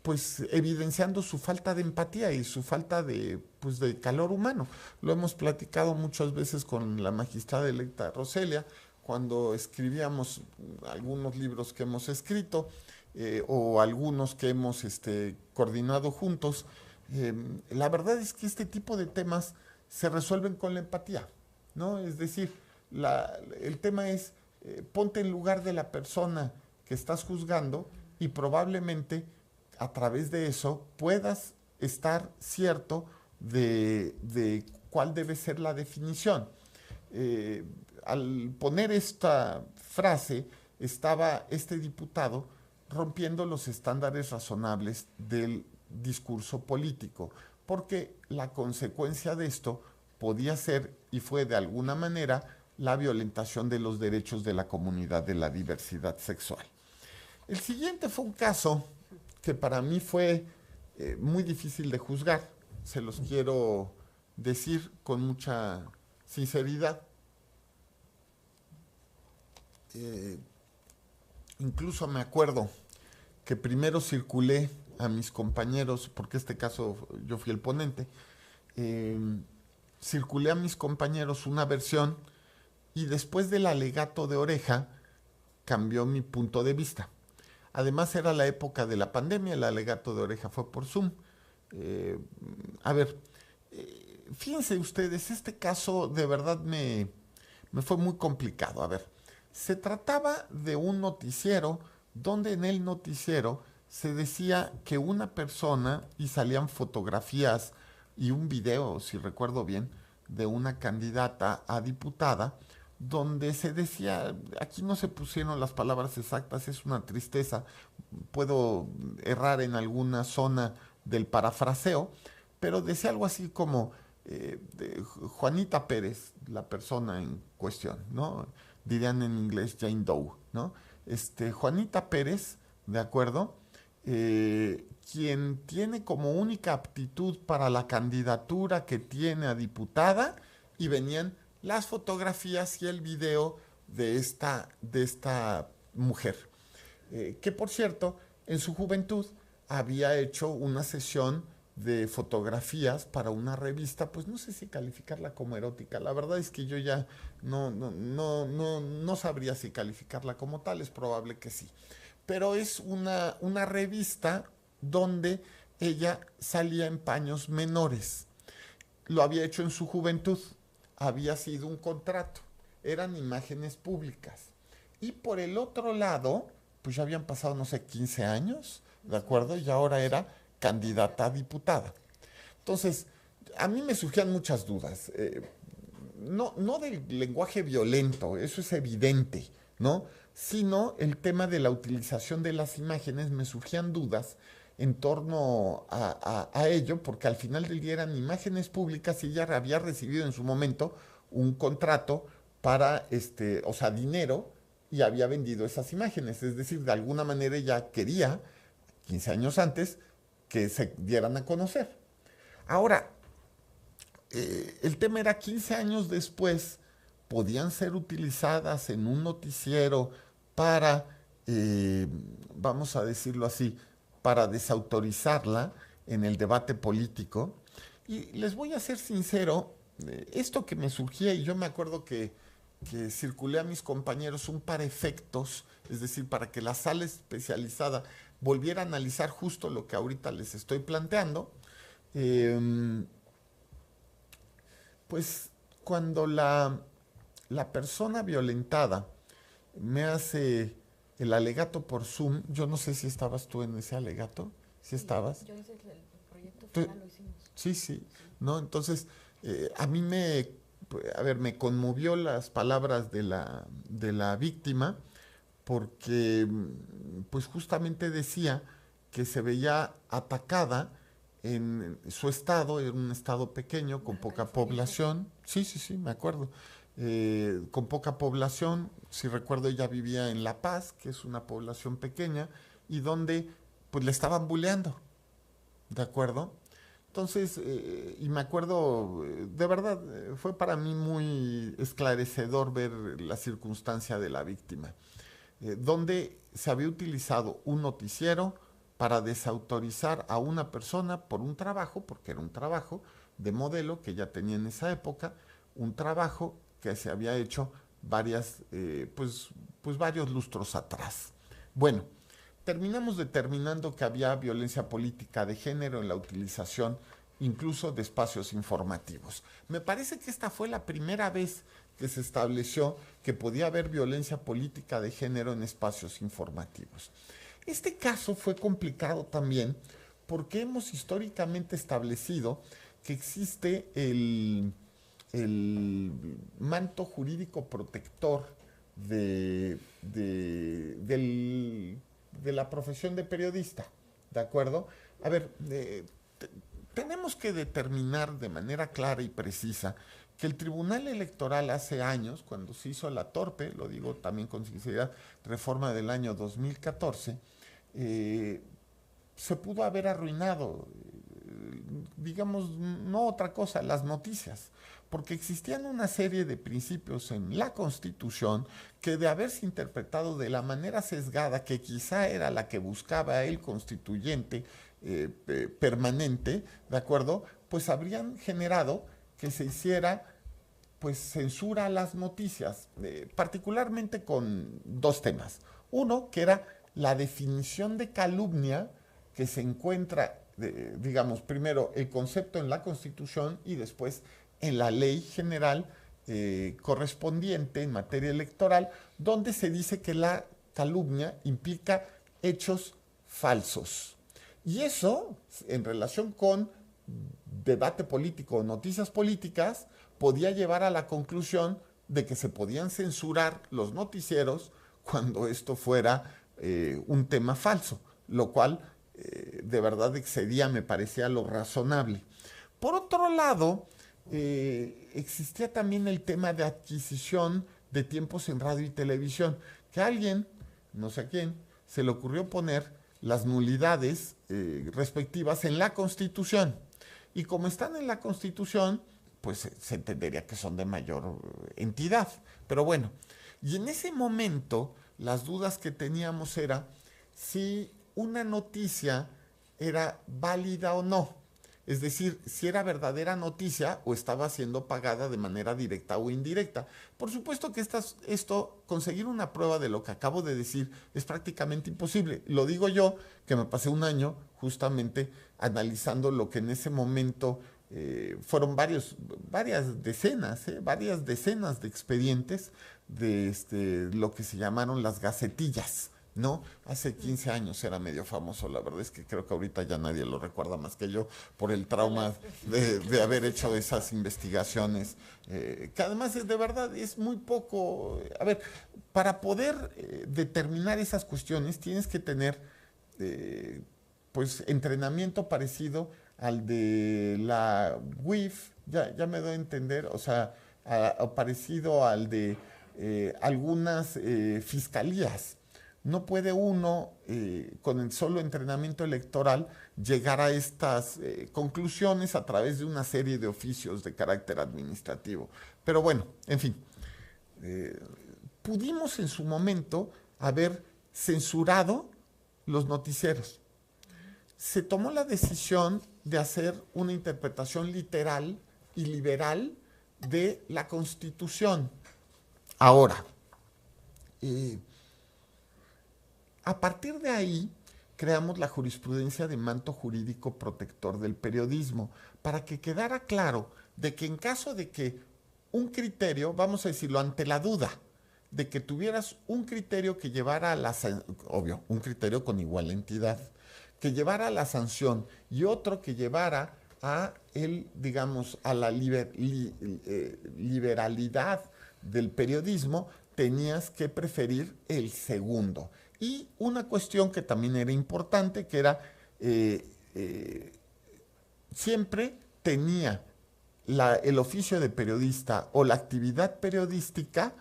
pues evidenciando su falta de empatía y su falta de calor humano. Lo hemos platicado muchas veces con la magistrada electa Roselia, cuando escribíamos algunos libros que hemos escrito o algunos que hemos coordinado juntos. La verdad es que este tipo de temas se resuelven con la empatía, ¿no? Es decir, el tema es ponte en lugar de la persona que estás juzgando y probablemente a través de eso puedas estar cierto de cuál debe ser la definición. Al poner esta frase, estaba este diputado rompiendo los estándares razonables del discurso político, porque la consecuencia de esto podía ser, y fue de alguna manera, la violentación de los derechos de la comunidad de la diversidad sexual. El siguiente fue un caso que para mí fue muy difícil de juzgar, se los quiero decir con mucha sinceridad. Incluso me acuerdo que primero circulé a mis compañeros, porque este caso yo fui el ponente, circulé a mis compañeros una versión y después del alegato de Oreja cambió mi punto de vista. Además era la época de la pandemia, el alegato de Oreja fue por Zoom. Fíjense ustedes, este caso de verdad me fue muy complicado. A ver, se trataba de un noticiero donde en el noticiero se decía que una persona, y salían fotografías y un video, si recuerdo bien, de una candidata a diputada, donde se decía, aquí no se pusieron las palabras exactas, es una tristeza, puedo errar en alguna zona del parafraseo, pero decía algo así como de Juanita Pérez, la persona en cuestión, ¿no? Dirían en inglés Jane Doe, ¿no? Juanita Pérez, ¿de acuerdo? Quien tiene como única aptitud para la candidatura que tiene a diputada, y venían las fotografías y el video de esta mujer, que por cierto, en su juventud había hecho una sesión de fotografías para una revista, pues no sé si calificarla como erótica, la verdad es que yo ya no sabría si calificarla como tal, es probable que sí, pero es una revista donde ella salía en paños menores, lo había hecho en su juventud, había sido un contrato, eran imágenes públicas, y por el otro lado, pues ya habían pasado, no sé, 15 años, ¿de acuerdo? Y ahora era candidata a diputada. Entonces, a mí me surgían muchas dudas, no del lenguaje violento, eso es evidente, ¿no? Sino el tema de la utilización de las imágenes, me surgían dudas en torno a ello, porque al final del día eran imágenes públicas y ella había recibido en su momento un contrato para, o sea, dinero, y había vendido esas imágenes, es decir, de alguna manera ella quería, 15 años antes, que se dieran a conocer. Ahora, el tema era 15 años después, podían ser utilizadas en un noticiero para, vamos a decirlo así, para desautorizarla en el debate político. Y les voy a ser sincero, esto que me surgía, y yo me acuerdo que circulé a mis compañeros un par efectos, es decir, para que la sala especializada volviera a analizar justo lo que ahorita les estoy planteando, pues cuando la persona violentada me hace el alegato por Zoom, yo no sé si estabas tú en ese alegato, ¿sí estabas?
Yo hice el proyecto final, lo hicimos.
Sí, ¿no? Entonces, a mí me conmovió las palabras de la víctima, porque pues justamente decía que se veía atacada en su estado, era un estado pequeño, con poca población, sí, me acuerdo, con poca población, si recuerdo ella vivía en La Paz, que es una población pequeña, y donde pues le estaban buleando, ¿de acuerdo? Entonces, y me acuerdo, de verdad, fue para mí muy esclarecedor ver la circunstancia de la víctima, donde se había utilizado un noticiero para desautorizar a una persona por un trabajo, porque era un trabajo de modelo que ya tenía en esa época, un trabajo que se había hecho varios lustros atrás. Bueno, terminamos determinando que había violencia política de género en la utilización incluso de espacios informativos. Me parece que esta fue la primera vez que se estableció que podía haber violencia política de género en espacios informativos. Este caso fue complicado también porque hemos históricamente establecido que existe el manto jurídico protector de la profesión de periodista, ¿de acuerdo? A ver, tenemos que determinar de manera clara y precisa que el Tribunal Electoral hace años, cuando se hizo la torpe, lo digo también con sinceridad, reforma del año 2014, se pudo haber arruinado, digamos, no otra cosa, las noticias, porque existían una serie de principios en la Constitución que, de haberse interpretado de la manera sesgada que quizá era la que buscaba el constituyente permanente, ¿de acuerdo?, pues habrían generado que se hiciera pues censura a las noticias, particularmente con dos temas. Uno, que era la definición de calumnia que se encuentra, digamos, primero el concepto en la Constitución y después en la ley general correspondiente en materia electoral, donde se dice que la calumnia implica hechos falsos. Y eso, en relación con debate político o noticias políticas, podía llevar a la conclusión de que se podían censurar los noticieros cuando esto fuera un tema falso, lo cual de verdad excedía, me parecía, lo razonable. Por otro lado, existía también el tema de adquisición de tiempos en radio y televisión, que a alguien, no sé a quién, se le ocurrió poner las nulidades respectivas en la Constitución. Y como están en la Constitución, pues se entendería que son de mayor entidad. Pero bueno, y en ese momento las dudas que teníamos era si una noticia era válida o no. Es decir, si era verdadera noticia o estaba siendo pagada de manera directa o indirecta. Por supuesto que conseguir una prueba de lo que acabo de decir es prácticamente imposible. Lo digo yo, que me pasé un año justamente analizando lo que en ese momento fueron varias decenas de expedientes de lo que se llamaron las gacetillas, ¿no? Hace 15 años era medio famoso, la verdad es que creo que ahorita ya nadie lo recuerda más que yo por el trauma de haber hecho esas investigaciones, que además de verdad es muy poco. A ver, para poder determinar esas cuestiones tienes que tener pues entrenamiento parecido al de la UIF, ya me doy a entender, o sea, parecido al de algunas fiscalías. No puede uno, con el solo entrenamiento electoral, llegar a estas conclusiones a través de una serie de oficios de carácter administrativo. Pero bueno, en fin, pudimos en su momento haber censurado los noticieros. Se tomó la decisión de hacer una interpretación literal y liberal de la Constitución. Ahora, a partir de ahí, creamos la jurisprudencia de manto jurídico protector del periodismo, para que quedara claro de que en caso de que un criterio, vamos a decirlo, ante la duda, de que tuvieras un criterio que llevara a obvio, un criterio con igual entidad, que llevara a la sanción y otro que llevara a a la liberalidad del periodismo, tenías que preferir el segundo. Y una cuestión que también era importante, que era siempre tenía el oficio de periodista o la actividad periodística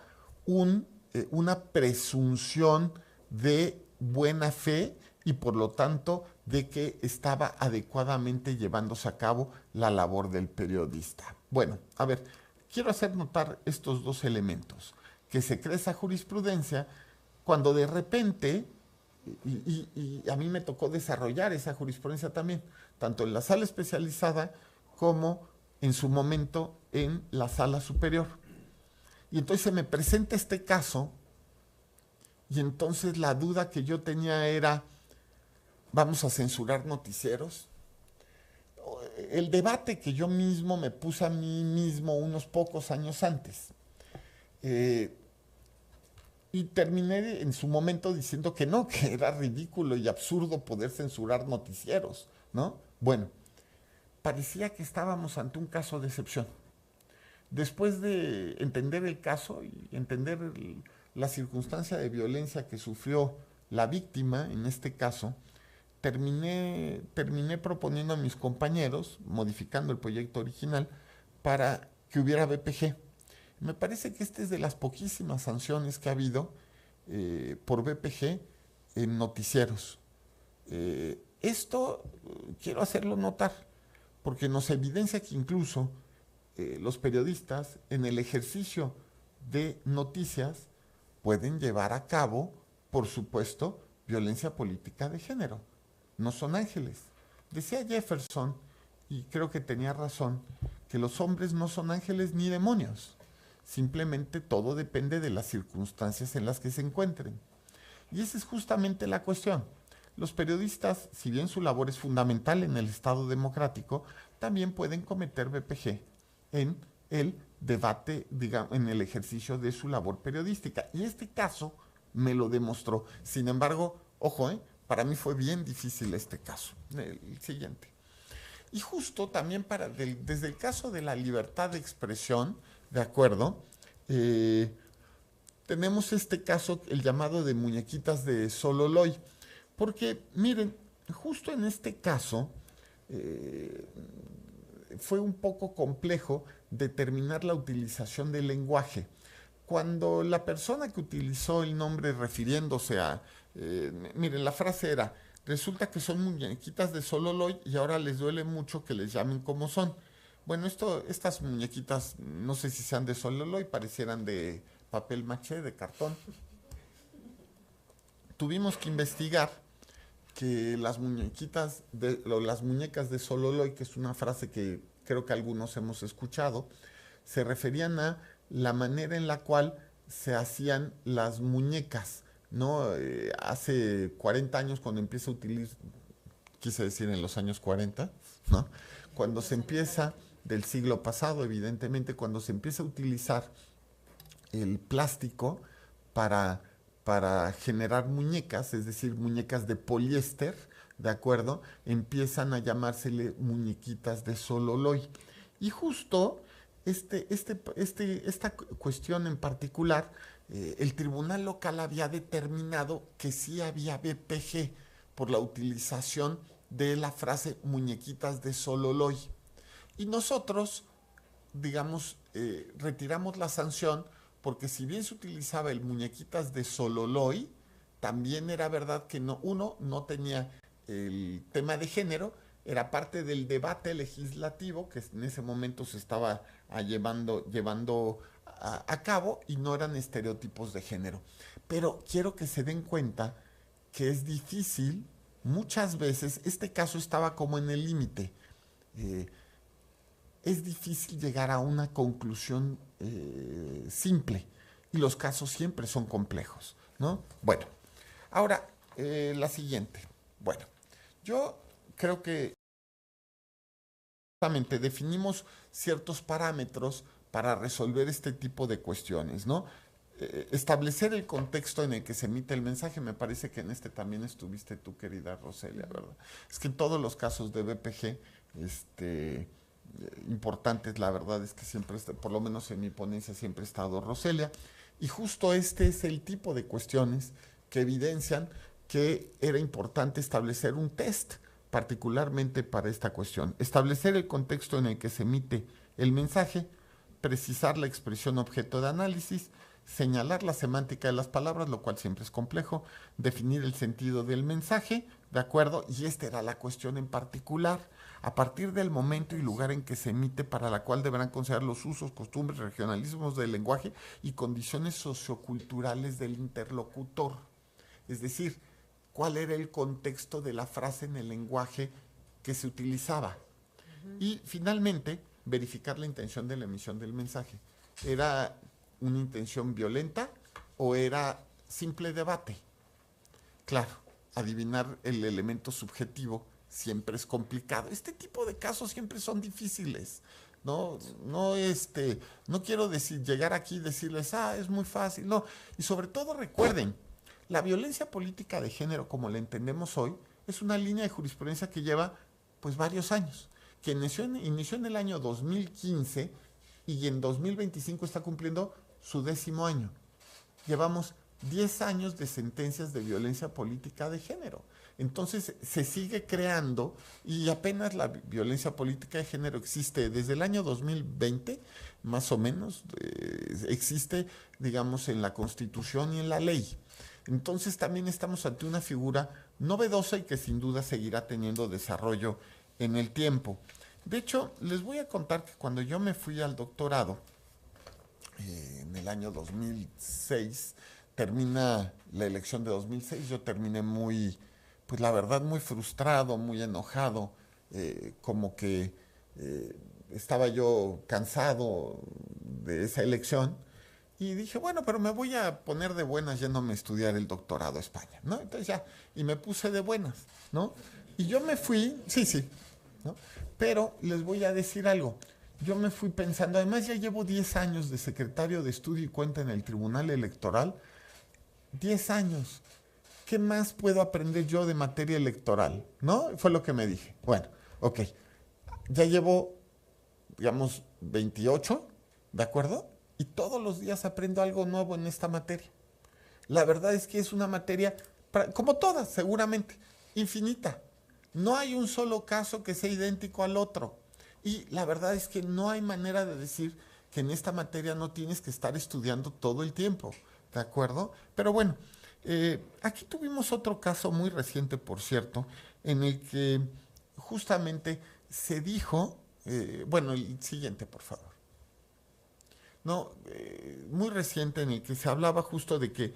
una presunción de buena fe y por lo tanto de que estaba adecuadamente llevándose a cabo la labor del periodista. Bueno, a ver, quiero hacer notar estos dos elementos, que se crea esa jurisprudencia cuando de repente, y a mí me tocó desarrollar esa jurisprudencia también, tanto en la sala especializada como en su momento en la sala superior. Y entonces se me presenta este caso, y entonces la duda que yo tenía era, ¿vamos a censurar noticieros? El debate que yo mismo me puse a mí mismo unos pocos años antes. Y terminé en su momento diciendo que no, que era ridículo y absurdo poder censurar noticieros, ¿no? Bueno, parecía que estábamos ante un caso de excepción. Después de entender el caso y entender la circunstancia de violencia que sufrió la víctima, en este caso, terminé proponiendo a mis compañeros, modificando el proyecto original, para que hubiera BPG. Me parece que esta es de las poquísimas sanciones que ha habido por BPG en noticieros. Esto quiero hacerlo notar, porque nos evidencia que incluso los periodistas, en el ejercicio de noticias, pueden llevar a cabo, por supuesto, violencia política de género. No son ángeles. Decía Jefferson, y creo que tenía razón, que los hombres no son ángeles ni demonios. Simplemente todo depende de las circunstancias en las que se encuentren. Y esa es justamente la cuestión. Los periodistas, si bien su labor es fundamental en el Estado democrático, también pueden cometer BPG en el debate, digamos, en el ejercicio de su labor periodística. Y este caso me lo demostró. Sin embargo, ojo, para mí fue bien difícil este caso. El siguiente. Y justo también desde el caso de la libertad de expresión, ¿de acuerdo? Tenemos este caso, el llamado de muñequitas de Sololoy. Porque, miren, justo en este caso fue un poco complejo determinar la utilización del lenguaje. Cuando la persona que utilizó el nombre refiriéndose a, miren, la frase era, resulta que son muñequitas de Sololoy y ahora les duele mucho que les llamen como son. Bueno, estas muñequitas, no sé si sean de Sololoy, parecieran de papel maché, de cartón. Tuvimos que investigar que las muñecas de Sololoy, que es una frase que creo que algunos hemos escuchado, se referían a la manera en la cual se hacían las muñecas, ¿no? Hace 40 años, cuando empieza a utilizar, quise decir en los años 40, ¿no? Cuando se empieza, del siglo pasado, evidentemente, cuando se empieza a utilizar el plástico para generar muñecas, es decir, muñecas de poliéster, ¿de acuerdo? Empiezan a llamársele muñequitas de Sololoy. Y justo esta cuestión en particular, el tribunal local había determinado que sí había BPG por la utilización de la frase muñequitas de Sololoy. Y nosotros, digamos, retiramos la sanción porque si bien se utilizaba el muñequitas de Sololoy, también era verdad que no tenía el tema de género, era parte del debate legislativo que en ese momento se estaba llevando a cabo y no eran estereotipos de género. Pero quiero que se den cuenta que es difícil, muchas veces, este caso estaba como en el límite. Es difícil llegar a una conclusión simple y los casos siempre son complejos, ¿no? Bueno, ahora la siguiente. Bueno, yo creo que justamente definimos ciertos parámetros para resolver este tipo de cuestiones, ¿no? Establecer el contexto en el que se emite el mensaje, me parece que en este también estuviste tú, querida Roselia, ¿verdad? Es que en todos los casos de BPG, importantes, la verdad es que siempre, por lo menos en mi ponencia, siempre ha estado Roselia, y justo este es el tipo de cuestiones que evidencian que era importante establecer un test, particularmente para esta cuestión. Establecer el contexto en el que se emite el mensaje, precisar la expresión objeto de análisis, señalar la semántica de las palabras, lo cual siempre es complejo, definir el sentido del mensaje, ¿de acuerdo? Y esta era la cuestión en particular, a partir del momento y lugar en que se emite, para la cual deberán considerar los usos, costumbres, regionalismos del lenguaje y condiciones socioculturales del interlocutor. Es decir, cuál era el contexto de la frase en el lenguaje que se utilizaba. Y finalmente, verificar la intención de la emisión del mensaje. ¿Era una intención violenta o era simple debate? Claro, adivinar el elemento subjetivo siempre es complicado. Este tipo de casos siempre son difíciles. No quiero llegar aquí y decirles, es muy fácil. No, y sobre todo recuerden, la violencia política de género, como la entendemos hoy, es una línea de jurisprudencia que lleva pues varios años, que inició en el año 2015 y en 2025 está cumpliendo su 10º año. Llevamos 10 años de sentencias de violencia política de género. Entonces se sigue creando y apenas la violencia política de género existe desde el año 2020, más o menos, existe, digamos, en la Constitución y en la ley. Entonces también estamos ante una figura novedosa y que sin duda seguirá teniendo desarrollo en el tiempo. De hecho, les voy a contar que cuando yo me fui al doctorado, en el año 2006, termina la elección de 2006, yo terminé pues la verdad, muy frustrado, muy enojado, como que estaba yo cansado de esa elección y dije, bueno, pero me voy a poner de buenas yéndome a estudiar el doctorado a España, ¿no? Entonces ya, y me puse de buenas, ¿no? Y yo me fui, sí, ¿no? Pero les voy a decir algo. Yo me fui pensando, además ya llevo 10 años de secretario de estudio y cuenta en el Tribunal Electoral, 10 años. ¿Qué más puedo aprender yo de materia electoral? ¿No? Fue lo que me dije. Bueno, ok. Ya llevo, digamos, 28, ¿de acuerdo? Y todos los días aprendo algo nuevo en esta materia. La verdad es que es una materia, como todas, seguramente, infinita. No hay un solo caso que sea idéntico al otro. Y la verdad es que no hay manera de decir que en esta materia no tienes que estar estudiando todo el tiempo, ¿de acuerdo? Pero bueno, aquí tuvimos otro caso muy reciente, por cierto, en el que justamente se dijo, bueno, el siguiente, por favor. No, muy reciente en el que se hablaba justo de que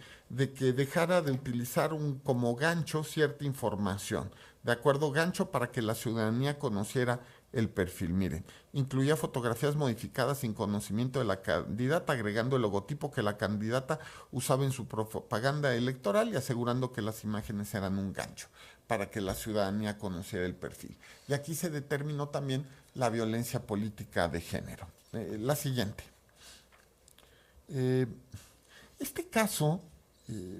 dejara de utilizar como gancho cierta información. De acuerdo, gancho para que la ciudadanía conociera el perfil. Miren, incluía fotografías modificadas sin conocimiento de la candidata, agregando el logotipo que la candidata usaba en su propaganda electoral y asegurando que las imágenes eran un gancho para que la ciudadanía conociera el perfil. Y aquí se determinó también la violencia política de género. La siguiente. Este caso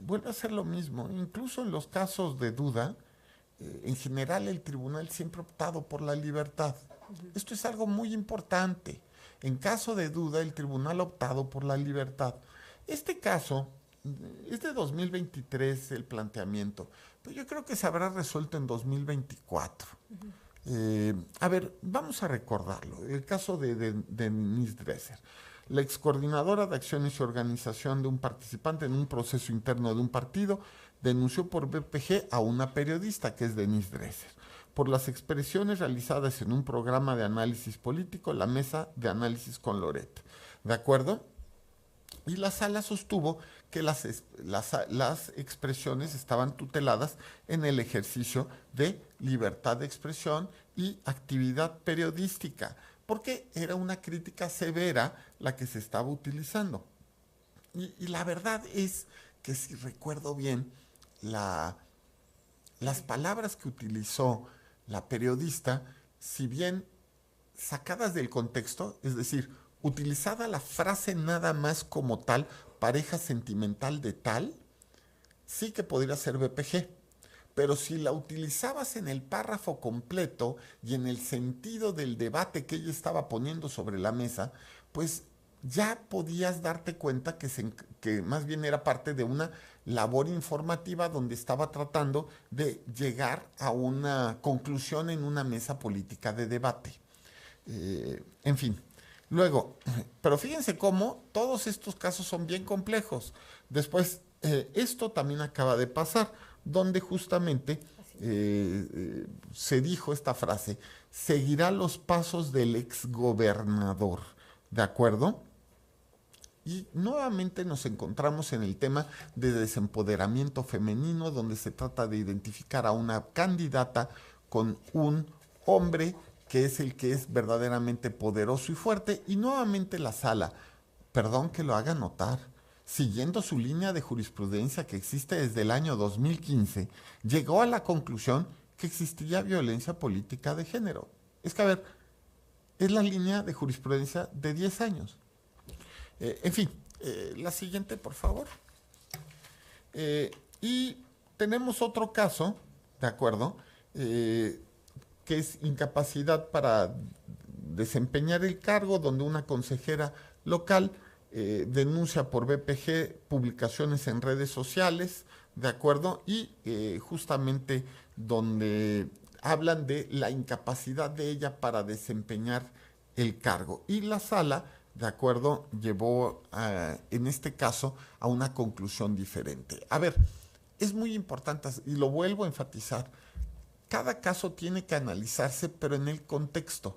vuelve a ser lo mismo. Incluso en los casos de duda, en general el tribunal siempre ha optado por la libertad. Esto es algo muy importante. En caso de duda, el tribunal ha optado por la libertad. Este caso es de 2023 el planteamiento, pero yo creo que se habrá resuelto en 2024. A ver, vamos a recordarlo. El caso de Denise Dresser. La excoordinadora de acciones y organización de un participante en un proceso interno de un partido denunció por BPG a una periodista, que es Denise Dresser, por las expresiones realizadas en un programa de análisis político, la Mesa de Análisis con Loret. ¿De acuerdo? Y la sala sostuvo que las expresiones estaban tuteladas en el ejercicio de libertad de expresión y actividad periodística, porque era una crítica severa la que se estaba utilizando. Y la verdad es que, si recuerdo bien, las palabras que utilizó la periodista, si bien sacadas del contexto, es decir, utilizada la frase nada más como tal, pareja sentimental de tal, sí que podría ser BPG. Pero si la utilizabas en el párrafo completo y en el sentido del debate que ella estaba poniendo sobre la mesa, pues ya podías darte cuenta que más bien era parte de una labor informativa donde estaba tratando de llegar a una conclusión en una mesa política de debate. En fin. Luego, pero fíjense cómo todos estos casos son bien complejos. Después, esto también acaba de pasar, donde justamente se dijo esta frase: seguirá los pasos del exgobernador, ¿de acuerdo? Y nuevamente nos encontramos en el tema de desempoderamiento femenino, donde se trata de identificar a una candidata con un hombre que es el que es verdaderamente poderoso y fuerte, y nuevamente la sala, perdón que lo haga notar, siguiendo su línea de jurisprudencia que existe desde el año 2015, llegó a la conclusión que existía violencia política de género. Es que, a ver, es la línea de jurisprudencia de 10 años. En fin, la siguiente, por favor. Y tenemos otro caso, ¿de acuerdo?, que es incapacidad para desempeñar el cargo, donde una consejera local denuncia por BPG publicaciones en redes sociales, ¿de acuerdo? Y justamente donde hablan de la incapacidad de ella para desempeñar el cargo. Y la sala, ¿de acuerdo?, llevó en este caso a una conclusión diferente. A ver, es muy importante, y lo vuelvo a enfatizar, cada caso tiene que analizarse, pero en el contexto,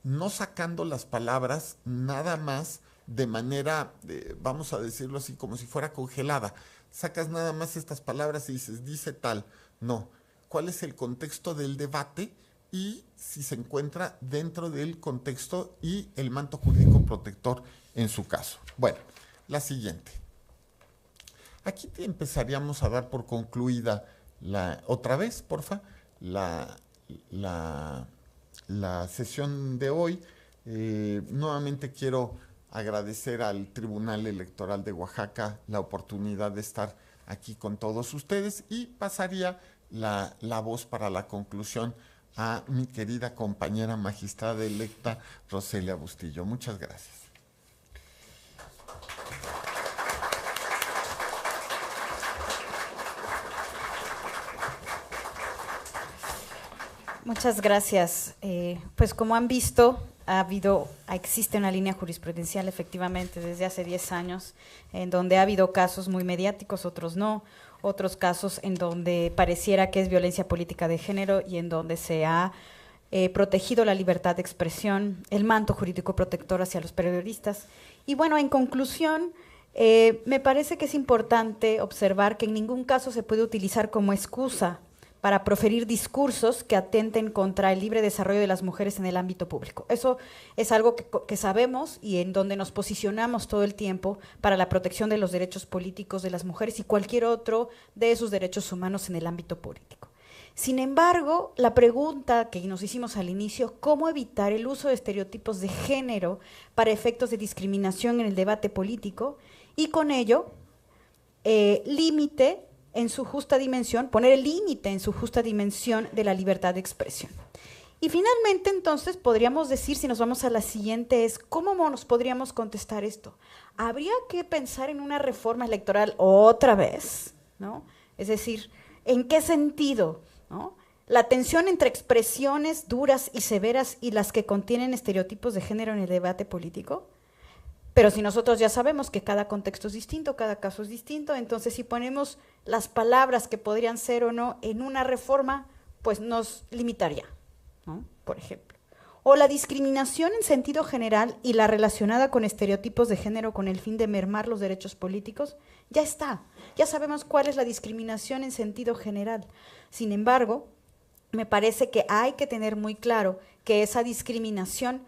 no sacando las palabras nada más de manera, vamos a decirlo así, como si fuera congelada. Sacas nada más estas palabras y dices, dice tal. No. ¿Cuál es el contexto del debate y si se encuentra dentro del contexto y el manto jurídico protector en su caso. Bueno, la siguiente. Aquí empezaríamos a dar por concluida otra vez, porfa, la sesión de hoy. Nuevamente quiero agradecer al Tribunal Electoral de Oaxaca la oportunidad de estar aquí con todos ustedes y pasaría la voz para la conclusión a mi querida compañera magistrada electa Roselia Bustillo. Muchas gracias.
Muchas gracias. Pues como han visto, existe una línea jurisprudencial efectivamente desde hace 10 años, en donde ha habido casos muy mediáticos, otros no, otros casos en donde pareciera que es violencia política de género y en donde se ha protegido la libertad de expresión, el manto jurídico protector hacia los periodistas. Y bueno, en conclusión, me parece que es importante observar que en ningún caso se puede utilizar como excusa para proferir discursos que atenten contra el libre desarrollo de las mujeres en el ámbito público. Eso es algo que sabemos y en donde nos posicionamos todo el tiempo para la protección de los derechos políticos de las mujeres y cualquier otro de sus derechos humanos en el ámbito político. Sin embargo, la pregunta que nos hicimos al inicio, ¿cómo evitar el uso de estereotipos de género para efectos de discriminación en el debate político? Y con ello, límite en su justa dimensión, poner el límite en su justa dimensión de la libertad de expresión. Y finalmente, entonces, podríamos decir, si nos vamos a la siguiente, es ¿cómo nos podríamos contestar esto? ¿Habría que pensar en una reforma electoral otra vez? ¿No? Es decir, ¿en qué sentido? ¿No? La tensión entre expresiones duras y severas y las que contienen estereotipos de género en el debate político. Pero si nosotros ya sabemos que cada contexto es distinto, cada caso es distinto, entonces si ponemos las palabras que podrían ser o no en una reforma, pues nos limitaría, ¿no? Por ejemplo. O la discriminación en sentido general y la relacionada con estereotipos de género con el fin de mermar los derechos políticos, ya está. Ya sabemos cuál es la discriminación en sentido general. Sin embargo, me parece que hay que tener muy claro que esa discriminación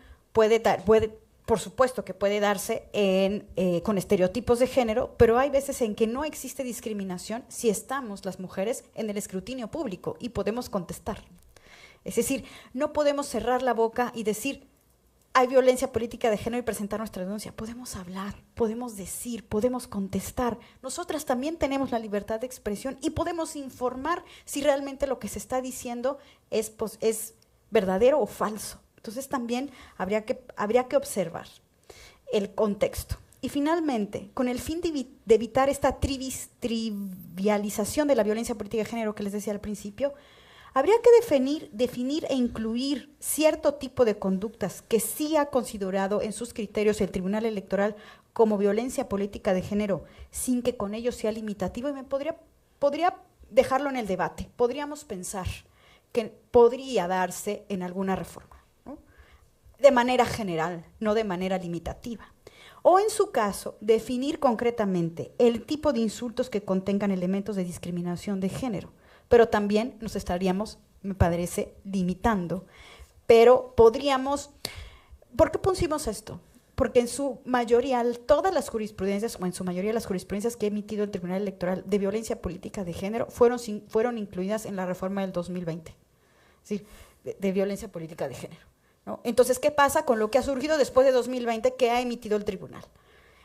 por supuesto que puede darse con estereotipos de género, pero hay veces en que no existe discriminación si estamos las mujeres en el escrutinio público y podemos contestar. Es decir, no podemos cerrar la boca y decir hay violencia política de género y presentar nuestra denuncia. Podemos hablar, podemos decir, podemos contestar. Nosotras también tenemos la libertad de expresión y podemos informar si realmente lo que se está diciendo es verdadero o falso. Entonces también habría que observar el contexto. Y finalmente, con el fin de evitar esta trivialización de la violencia política de género que les decía al principio, habría que definir e incluir cierto tipo de conductas que sí ha considerado en sus criterios el Tribunal Electoral como violencia política de género, sin que con ello sea limitativo. Y podría dejarlo en el debate. Podríamos pensar que podría darse en alguna reforma, de manera general, no de manera limitativa. O en su caso, definir concretamente el tipo de insultos que contengan elementos de discriminación de género, pero también nos estaríamos, me parece, limitando. Pero podríamos, ¿por qué pusimos esto? Porque en su mayoría, todas las jurisprudencias, o en su mayoría las jurisprudencias que ha emitido el Tribunal Electoral de violencia política de género fueron incluidas en la reforma del 2020, es decir, de violencia política de género, ¿no? Entonces, ¿qué pasa con lo que ha surgido después de 2020 que ha emitido el tribunal?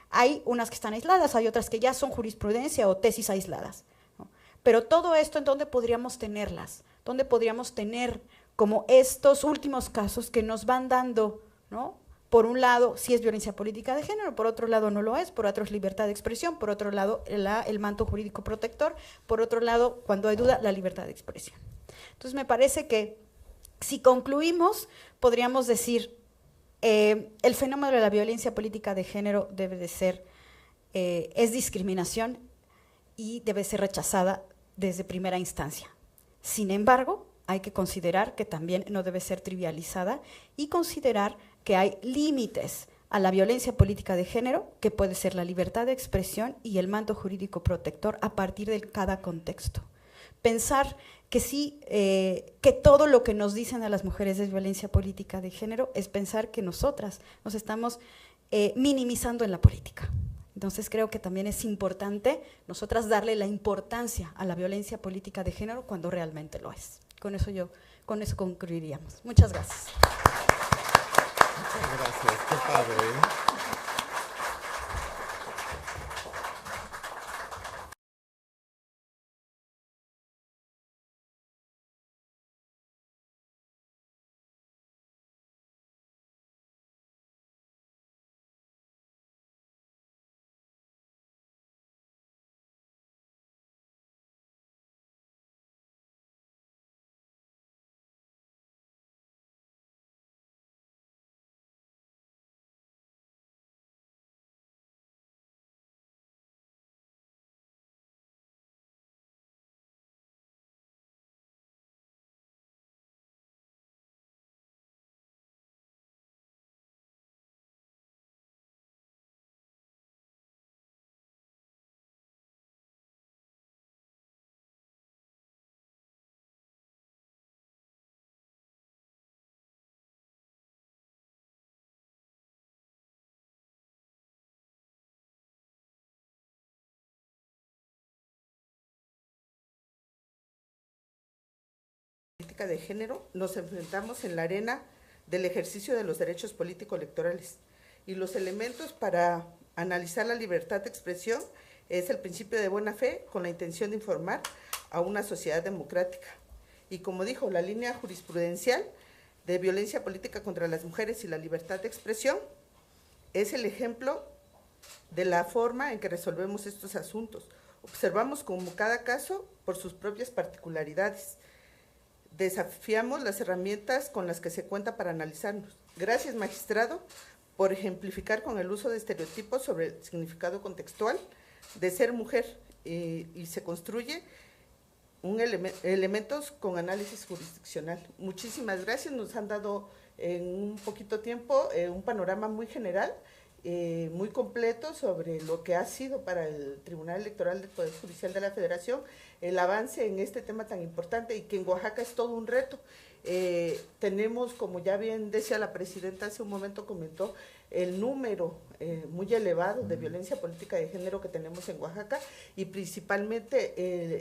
Hay unas que están aisladas, hay otras que ya son jurisprudencia o tesis aisladas, ¿no? Pero todo esto, ¿en dónde podríamos tenerlas? ¿Dónde podríamos tener como estos últimos casos que nos van dando, ¿no? Por un lado, sí es violencia política de género, por otro lado no lo es, por otro es libertad de expresión, por otro lado el manto jurídico protector, por otro lado, cuando hay duda, la libertad de expresión. Entonces, me parece que si concluimos, podríamos decir, el fenómeno de la violencia política de género debe de ser, es discriminación y debe ser rechazada desde primera instancia. Sin embargo, hay que considerar que también no debe ser trivializada y considerar que hay límites a la violencia política de género, que puede ser la libertad de expresión y el manto jurídico protector a partir de cada contexto. pensar que sí, que todo lo que nos dicen a las mujeres es violencia política de género, es pensar que nosotras nos estamos minimizando en la política. Entonces creo que también es importante nosotras darle la importancia a la violencia política de género cuando realmente lo es. Con eso concluiríamos. Muchas gracias.
Muchas gracias, qué padre.
Política de género, nos enfrentamos en la arena del ejercicio de los derechos político-electorales y los elementos para analizar la libertad de expresión es el principio de buena fe con la intención de informar a una sociedad democrática. Y como dijo, la línea jurisprudencial de violencia política contra las mujeres y la libertad de expresión es el ejemplo de la forma en que resolvemos estos asuntos. Observamos como cada caso por sus propias particularidades. Desafiamos las herramientas con las que se cuenta para analizarnos. Gracias, magistrado, por ejemplificar con el uso de estereotipos sobre el significado contextual de ser mujer y se construye elementos con análisis jurisdiccional. Muchísimas gracias, nos han dado en un poquito tiempo un panorama muy general, muy completo sobre lo que ha sido para el Tribunal Electoral del Poder Judicial de la Federación el avance en este tema tan importante y que en Oaxaca es todo un reto. Tenemos, como ya bien decía la presidenta hace un momento, comentó, el número muy elevado de violencia política de género que tenemos en Oaxaca y principalmente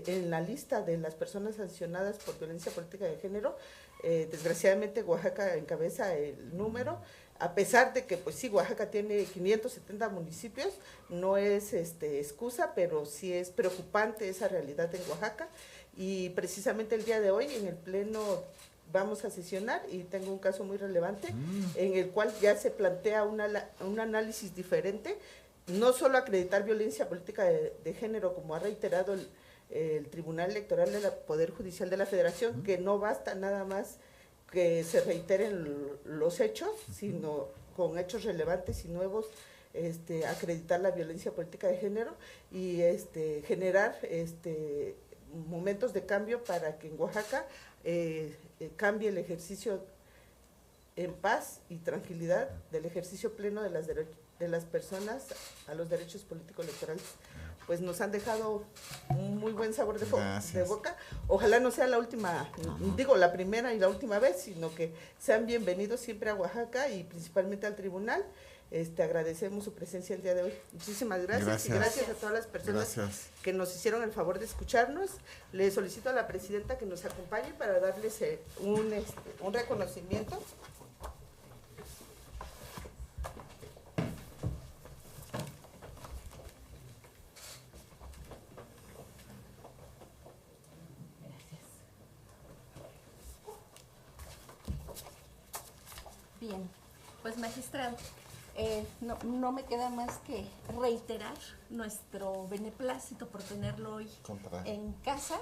en la lista de las personas sancionadas por violencia política de género, desgraciadamente Oaxaca encabeza el número. A pesar de que, pues sí, Oaxaca tiene 570 municipios, no es excusa, pero sí es preocupante esa realidad en Oaxaca. Y precisamente el día de hoy en el Pleno vamos a sesionar y tengo un caso muy relevante en el cual ya se plantea un análisis diferente, no solo acreditar violencia política de género, como ha reiterado el Tribunal Electoral del Poder Judicial de la Federación, que no basta nada más que se reiteren los hechos, sino con hechos relevantes y nuevos, acreditar la violencia política de género y generar momentos de cambio para que en Oaxaca cambie el ejercicio en paz y tranquilidad del ejercicio pleno de las personas a los derechos político-electorales. Pues nos han dejado un muy buen sabor de boca. Ojalá no sea la última, digo la primera y la última vez, sino que sean bienvenidos siempre a Oaxaca y principalmente al tribunal. Agradecemos su presencia el día de hoy. Muchísimas gracias. Y gracias a todas las personas que nos hicieron el favor de escucharnos. Le solicito a la presidenta que nos acompañe para darles un reconocimiento.
Bien, pues magistrado, no me queda más que reiterar nuestro beneplácito por tenerlo hoy en casa.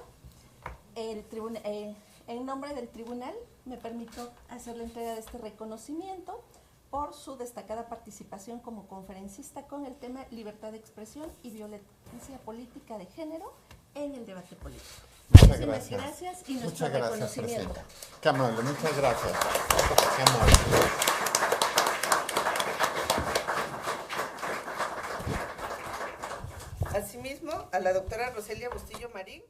En nombre del tribunal me permito hacer la entrega de este reconocimiento por su destacada participación como conferencista con el tema libertad de expresión y violencia política de género en el debate político. Muchísimas gracias y nuestro reconocimiento.
Qué amable, muchas gracias. Qué amable.
Asimismo, a la doctora Roselia Bustillo Marín,